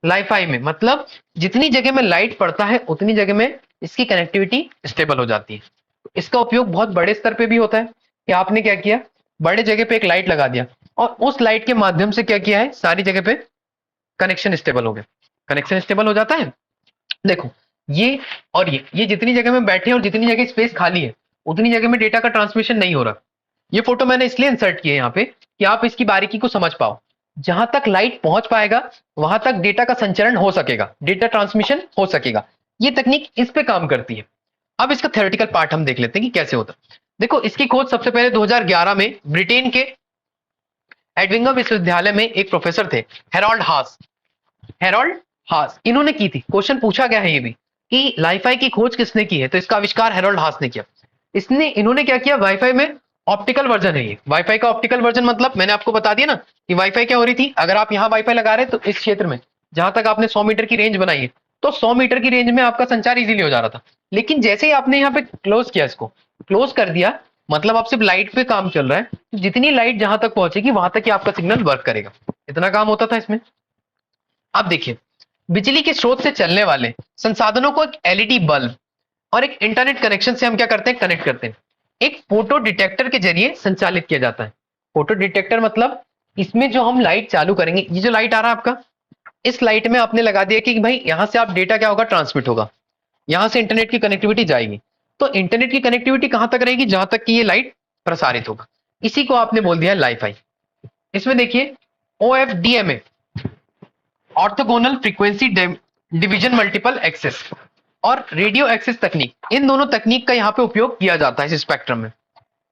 लाईफाई में, मतलब जितनी जगह में लाइट पड़ता है उतनी जगह में इसकी कनेक्टिविटी स्टेबल हो जाती है। इसका उपयोग बहुत बड़े स्तर पे भी होता है कि आपने क्या किया, बड़े जगह पे एक लाइट लगा दिया और उस लाइट के माध्यम से क्या किया है, सारी जगह पे कनेक्शन स्टेबल हो गया। कनेक्शन स्टेबल हो जाता है। देखो ये और ये जितनी जगह में बैठे हैं और जितनी जगह स्पेस खाली है उतनी जगह में डेटा का ट्रांसमिशन नहीं हो रहा। ये फोटो मैंने इसलिए इंसर्ट की है यहाँ पे कि आप इसकी बारीकी को समझ पाओ। जहां तक लाइट पहुंच पाएगा वहां तक डेटा का संचरण हो सकेगा, डेटा ट्रांसमिशन हो सकेगा। ये तकनीक इस पे काम करती है। अब इसका थ्योरेटिकल पार्ट हम देख लेते हैं कि कैसे होता है। देखो इसकी खोज सबसे पहले 2011 में ब्रिटेन के एडविंगम विश्वविद्यालय में एक प्रोफेसर थे, हेरोल्ड हास, हेरोल्ड हास, इन्होंने की थी। क्वेश्चन पूछा गया है ये भी कि लाईफाई की खोज किसने की है, तो इसका आविष्कार हेरोल्ड हास ने किया। इन्होंने क्या किया, वाईफाई में ऑप्टिकल वर्जन है ये। वाईफाई का ऑप्टिकल वर्जन मतलब मैंने आपको बता दिया ना कि वाईफाई क्या हो रही थी, अगर आप यहाँ वाईफाई लगा रहे हैं तो इस क्षेत्र में जहां तक आपने 100 मीटर की रेंज बनाई है तो 100 मीटर की रेंज में आपका संचार इजीली हो जा रहा था। लेकिन जैसे ही आपने यहाँ पे क्लोज किया, इसको क्लोज कर दिया, मतलब आप सिर्फ लाइट पे काम चल रहा है, तो जितनी लाइट जहां तक पहुंचेगी वहां तक ही आपका सिग्नल वर्क करेगा। इतना काम होता था इसमें। अब देखिए, बिजली के स्रोत से चलने वाले संसाधनों को एक एलईडी बल्ब और एक इंटरनेट कनेक्शन से हम क्या करते हैं, कनेक्ट करते हैं। एक फोटो डिटेक्टर के जरिए संचालित किया जाता है। फोटो डिटेक्टर मतलब इसमें जो हम लाइट चालू करेंगे, ये जो लाइट आ रहा है आपका, इस लाइट में आपने लगा दिया कि भाई यहां से आप डेटा क्या होगा, ट्रांसमिट होगा, यहां से इंटरनेट की कनेक्टिविटी जाएगी। तो इंटरनेट की कनेक्टिविटी कहां तक रहेगी, जहां तक कि ये लाइट प्रसारित होगा। इसी को आपने बोल दिया लाईफाई। इसमें देखिए OFDMA, orthogonal frequency division multiple access, और रेडियो एक्सेस तकनीक, इन दोनों तकनीक का यहाँ पे उपयोग किया जाता है इस स्पेक्ट्रम में।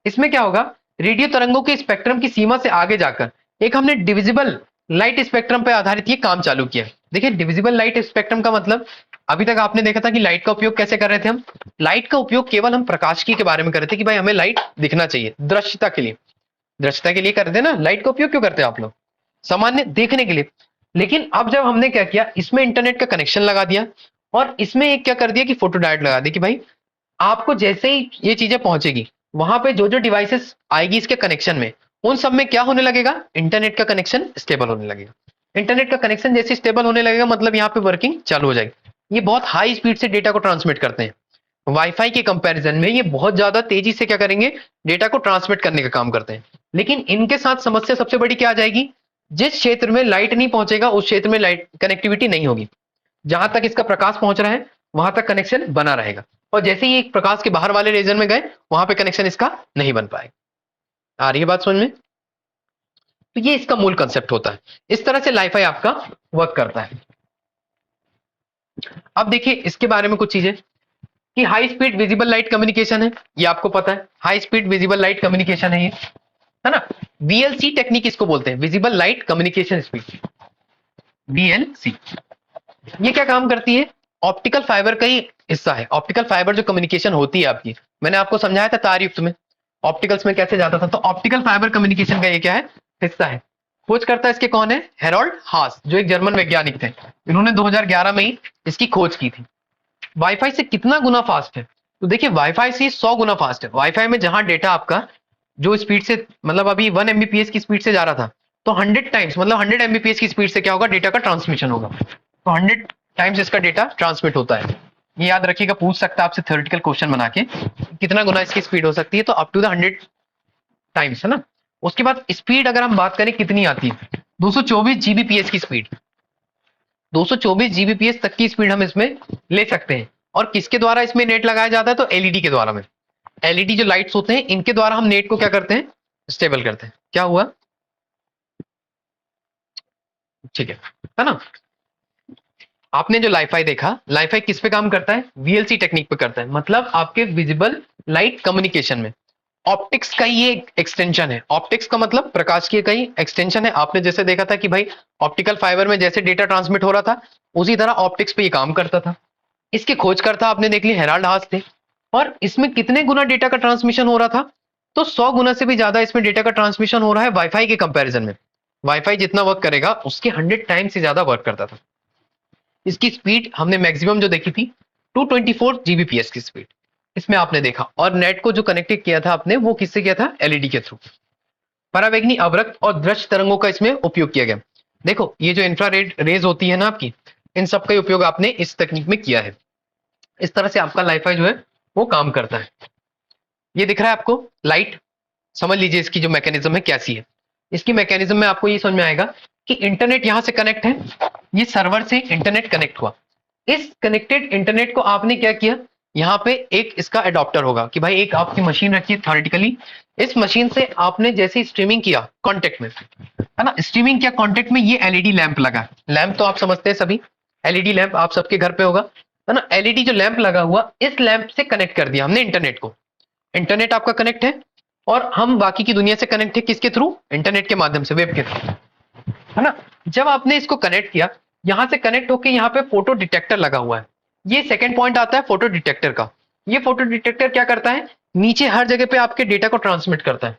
इसमें क्या होगा, रेडियो तरंगों के स्पेक्ट्रम की सीमा से आगे जाकर एक हमने डिविजिबल लाइट स्पेक्ट्रम पर आधारित ये काम चालू किया। देखिए डिविजिबल लाइट स्पेक्ट्रम का मतलब, अभी तक आपने देखा था कि लाइट का उपयोग कैसे कर रहे थे हम, लाइट का उपयोग केवल हम प्रकाशिकी के बारे में कर रहे थे कि भाई हमें लाइट दिखना चाहिए, दृश्यता के लिए, दृश्यता के लिए करते हैं ना, लाइट का उपयोग क्यों करते हैं आप लोग, सामान्य देखने के लिए। लेकिन अब जब हमने क्या किया, इसमें इंटरनेट का कनेक्शन लगा दिया और इसमें एक क्या कर दिया कि फोटो डायोड लगा दिया कि भाई आपको जैसे ही ये चीजें पहुंचेगी वहां पे जो जो डिवाइसेस आएगी इसके कनेक्शन में, उन सब में क्या होने लगेगा, इंटरनेट का कनेक्शन स्टेबल होने लगेगा। इंटरनेट का कनेक्शन जैसे स्टेबल होने लगेगा मतलब यहाँ पे वर्किंग चालू हो जाएगी। ये बहुत हाई स्पीड से डेटा को ट्रांसमिट करते हैं, वाईफाई के कंपैरिजन में ये बहुत ज्यादा तेजी से क्या करेंगे, डेटा को ट्रांसमिट करने का काम करते हैं। लेकिन इनके साथ समस्या सबसे बड़ी क्या आ जाएगी, जिस क्षेत्र में लाइट नहीं पहुंचेगा उस क्षेत्र में लाइट कनेक्टिविटी नहीं होगी, जहां तक इसका प्रकाश पहुंच रहा है वहां तक कनेक्शन बना रहेगा, और जैसे ही प्रकाश के बाहर वाले रीजन में गए वहां पे कनेक्शन इसका नहीं बन पाएगा। आ रही है बात समझ में? तो ये इसका मूल कंसेप्ट होता है, इस तरह से लाइफाई आपका वर्क करता है। अब देखिए इसके बारे में कुछ चीजें, कि high speed visible light communication है, ये आपको पता है, high speed visible light communication है ये, है ना। VLC टेक्निक इसको बोलते हैं, visible light communication speed, VLC। ये क्या काम करती है, ऑप्टिकल फाइबर का ही हिस्सा है। ऑप्टिकल फाइबर जो कम्युनिकेशन होती है आपकी, मैंने आपको समझाया था तार युक्त में, ऑप्टिकल्स में कैसे जाता था, तो ऑप्टिकल फाइबर कम्युनिकेशन का ये क्या है, हिस्सा है। खोज करता है इसके कौन है, हेरोल्ड हास, जो एक जर्मन वैज्ञानिक थे, इन्होंने 2011 में ही इसकी खोज की थी। वाईफाई से कितना गुना फास्ट है, तो देखिए वाईफाई से 100 गुना फास्ट है। वाईफाई में जहां डेटा आपका जो स्पीड से, मतलब अभी 1 एमबीपीएस की स्पीड से जा रहा था, तो 100 टाइम्स मतलब 100 एमबीपीएस की स्पीड से क्या होगा, डेटा का ट्रांसमिशन होगा। तो 100 टाइम्स इसका डेटा ट्रांसमिट होता है। ये याद रखिएगा, पूछ सकता है आपसे थ्योरेटिकल क्वेश्चन बना के, कितना गुना इसकी स्पीड हो सकती है, तो अप टू द 100 टाइम्स, है ना। उसके बाद स्पीड अगर हम बात करें कितनी आती है, 224 जीबीपीएस की स्पीड, 224 जीबीपीएस तक की स्पीड हम इसमें ले सकते हैं। और किसके द्वारा इसमें नेट लगाया जाता है, तो एलईडी के द्वारा में, एलईडी जो लाइट्स होते हैं इनके द्वारा हम नेट को क्या करते हैं, स्टेबल करते हैं। क्या हुआ, ठीक है ना। आपने जो लाइफाई देखा, लाइफाई किस पे काम करता है, वीएलसी टेक्निक पे करता है, मतलब आपके विजिबल लाइट कम्युनिकेशन में ऑप्टिक्स का ये एक्सटेंशन है। ऑप्टिक्स का मतलब प्रकाश की कई एक्सटेंशन है। आपने जैसे देखा था कि भाई ऑप्टिकल फाइबर में जैसे डेटा ट्रांसमिट हो रहा था, उसी तरह ऑप्टिक्स पे ये काम करता था। इसके खोजकर्ता आपने देख लिया हेराल्ड हास थे, और इसमें कितने गुना डेटा का ट्रांसमिशन हो रहा था, तो 100 गुना से भी ज्यादा इसमें डेटा का ट्रांसमिशन हो रहा है वाईफाई के कंपैरिजन में। वाईफाई जितना वर्क करेगा उसके 100 टाइम से ज्यादा वर्क करता था। इसकी स्पीड हमने मैक्सिमम जो देखी थी 224 जीबीपीएस की स्पीड इसमें आपने देखा। और नेट को जो कनेक्टेड किया था आपने, वो किससे किया था, एलईडी के थ्रू। परावैगनी अवरक्त और दृश्य तरंगों का इसमें उपयोग किया गया। देखो ये जो इंफ्रारेड रेज होती है ना आपकी, इन सब का उपयोग आपने इस तकनीक में किया है। इस तरह से आपका लाइफाई जो है वो काम करता है। ये दिख रहा है आपको लाइट, समझ लीजिए इसकी जो मैकेनिज्म है कैसी है। इसकी मैकेनिज्म में आपको ये समझ में आएगा कि इंटरनेट यहां से कनेक्ट है, ये सर्वर से इंटरनेट कनेक्ट हुआ। इस कनेक्टेड इंटरनेट को आपने क्या किया, यहाँ पे एक इसका एडॉप्टर होगा कि भाई एक आपकी मशीन रखी है थ्योरेटिकली, इस मशीन से आपने जैसे स्ट्रीमिंग किया कॉन्टेक्ट में, है ना, स्ट्रीमिंग किया कॉन्टेक्ट में, ये एलईडी लैंप लगा। लैंप तो आप समझते हैं सभी, एलईडी लैंप आप सबके घर पे होगा, है ना। एलईडी जो लैंप लगा हुआ, इस लैंप से कनेक्ट कर दिया हमने इंटरनेट को। इंटरनेट आपका कनेक्ट है और हम बाकी की दुनिया से कनेक्ट है, किसके थ्रू, इंटरनेट के माध्यम से, वेब के थ्रू, है ना। जब आपने इसको कनेक्ट किया, यहां से कनेक्ट होकर यहाँ पे फोटो डिटेक्टर लगा हुआ है। ये सेकंड पॉइंट आता है फोटो डिटेक्टर का। ये फोटो डिटेक्टर क्या करता है, नीचे हर जगह पे आपके डेटा को ट्रांसमिट करता है।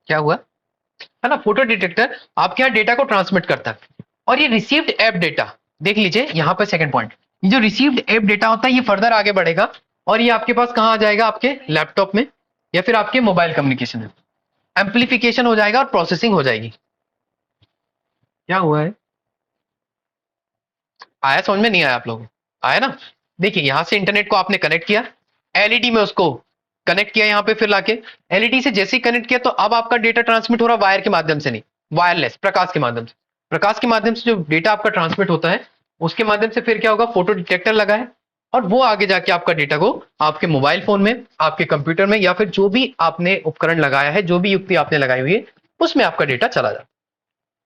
क्या हुआ, है ना, फोटो डिटेक्टर आपके यहाँ डेटा को ट्रांसमिट करता है। और ये रिसीव्ड ऐप डेटा, देख लीजिए यहाँ पे सेकंड पॉइंट, ये जो रिसीव्ड ऐप डेटा होता है ये फर्दर आगे बढ़ेगा और ये आपके पास कहाँ आ जाएगा, आपके लैपटॉप में या फिर आपके मोबाइल कम्युनिकेशन में एम्पलीफिकेशन हो जाएगा और प्रोसेसिंग हो जाएगी। क्या हुआ है, आया समझ में, नहीं आया आप लोग, आया ना। देखिए यहां से इंटरनेट को आपने कनेक्ट किया, एलईडी में उसको कनेक्ट किया, यहाँ पे फिर लाके एलईडी से जैसे ही कनेक्ट किया तो अब आपका डेटा ट्रांसमिट हो रहा वायर के माध्यम से नहीं, वायरलेस प्रकाश के माध्यम से। प्रकाश के माध्यम से जो डेटा आपका ट्रांसमिट होता है उसके माध्यम से फिर क्या होगा, फोटो डिटेक्टर लगा है और वो आगे जाके आपका डेटा को आपके मोबाइल फोन में, आपके कंप्यूटर में या फिर जो भी आपने उपकरण लगाया है, जो भी युक्ति आपने लगाई हुई है, उसमें आपका डेटा चला जाता है।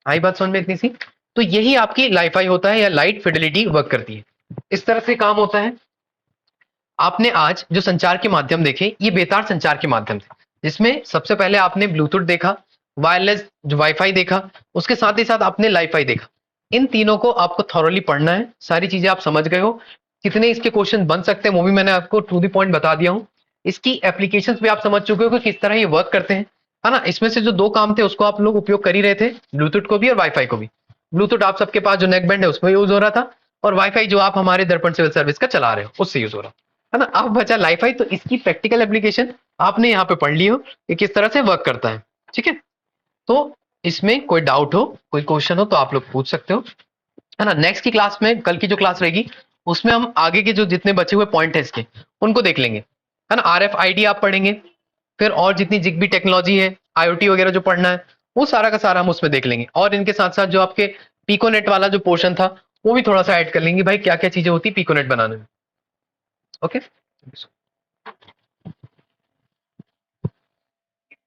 आई बात समझ में इतनी सी? तो यही आपकी लाइफाई होता है या लाइट फिडेलिटी वर्क करती है। इस तरह से काम होता है। आपने आज जो संचार के माध्यम देखे ये बेतार संचार के माध्यम थे, जिसमें सबसे पहले आपने ब्लूटूथ देखा, वायरलेस जो वाईफाई देखा, उसके साथ ही साथ आपने लाइफाई देखा। इन तीनों को आपको थॉरली पढ़ना है, सारी चीजें आप समझ गए हो, कितने इसके क्वेश्चन बन सकते हैं वो भी मैंने आपको टू द पॉइंट बता दिया हूं। इसकी एप्लीकेशंस भी आप समझ चुके हो कि किस तरह ये वर्क करते हैं, है ना। इसमें से जो दो काम थे उसको आप लोग उपयोग कर ही रहे थे, ब्लूटूथ को भी और वाईफाई को भी। ब्लूटूथ आप सबके पास जो नेक बैंड है उसमें यूज हो रहा था, और वाईफाई जो आप हमारे दर्पण सिविल सर्विस का चला रहे हो उससे यूज हो रहा है ना। अब बचा लाइफाई, तो इसकी प्रैक्टिकल एप्लीकेशन आपने यहाँ पे पढ़ ली हो कि किस तरह से वर्क करता है, ठीक है। तो इसमें कोई डाउट हो, कोई क्वेश्चन हो तो आप लोग पूछ सकते हो, है ना। नेक्स्ट की क्लास में, कल की जो क्लास रहेगी उसमें हम आगे के जो जितने बचे हुए पॉइंट है इसके उनको देख लेंगे, है ना। RFID आप पढ़ेंगे, फिर और जितनी जिग्बी टेक्नोलॉजी है, IoT वगैरह जो पढ़ना है वो सारा का सारा हम उसमें देख लेंगे। और इनके साथ साथ जो आपके पिकोनेट वाला जो पोर्शन था वो भी थोड़ा सा ऐड कर लेंगे, भाई क्या क्या चीजें होती है पिकोनेट बनाने में। ओके।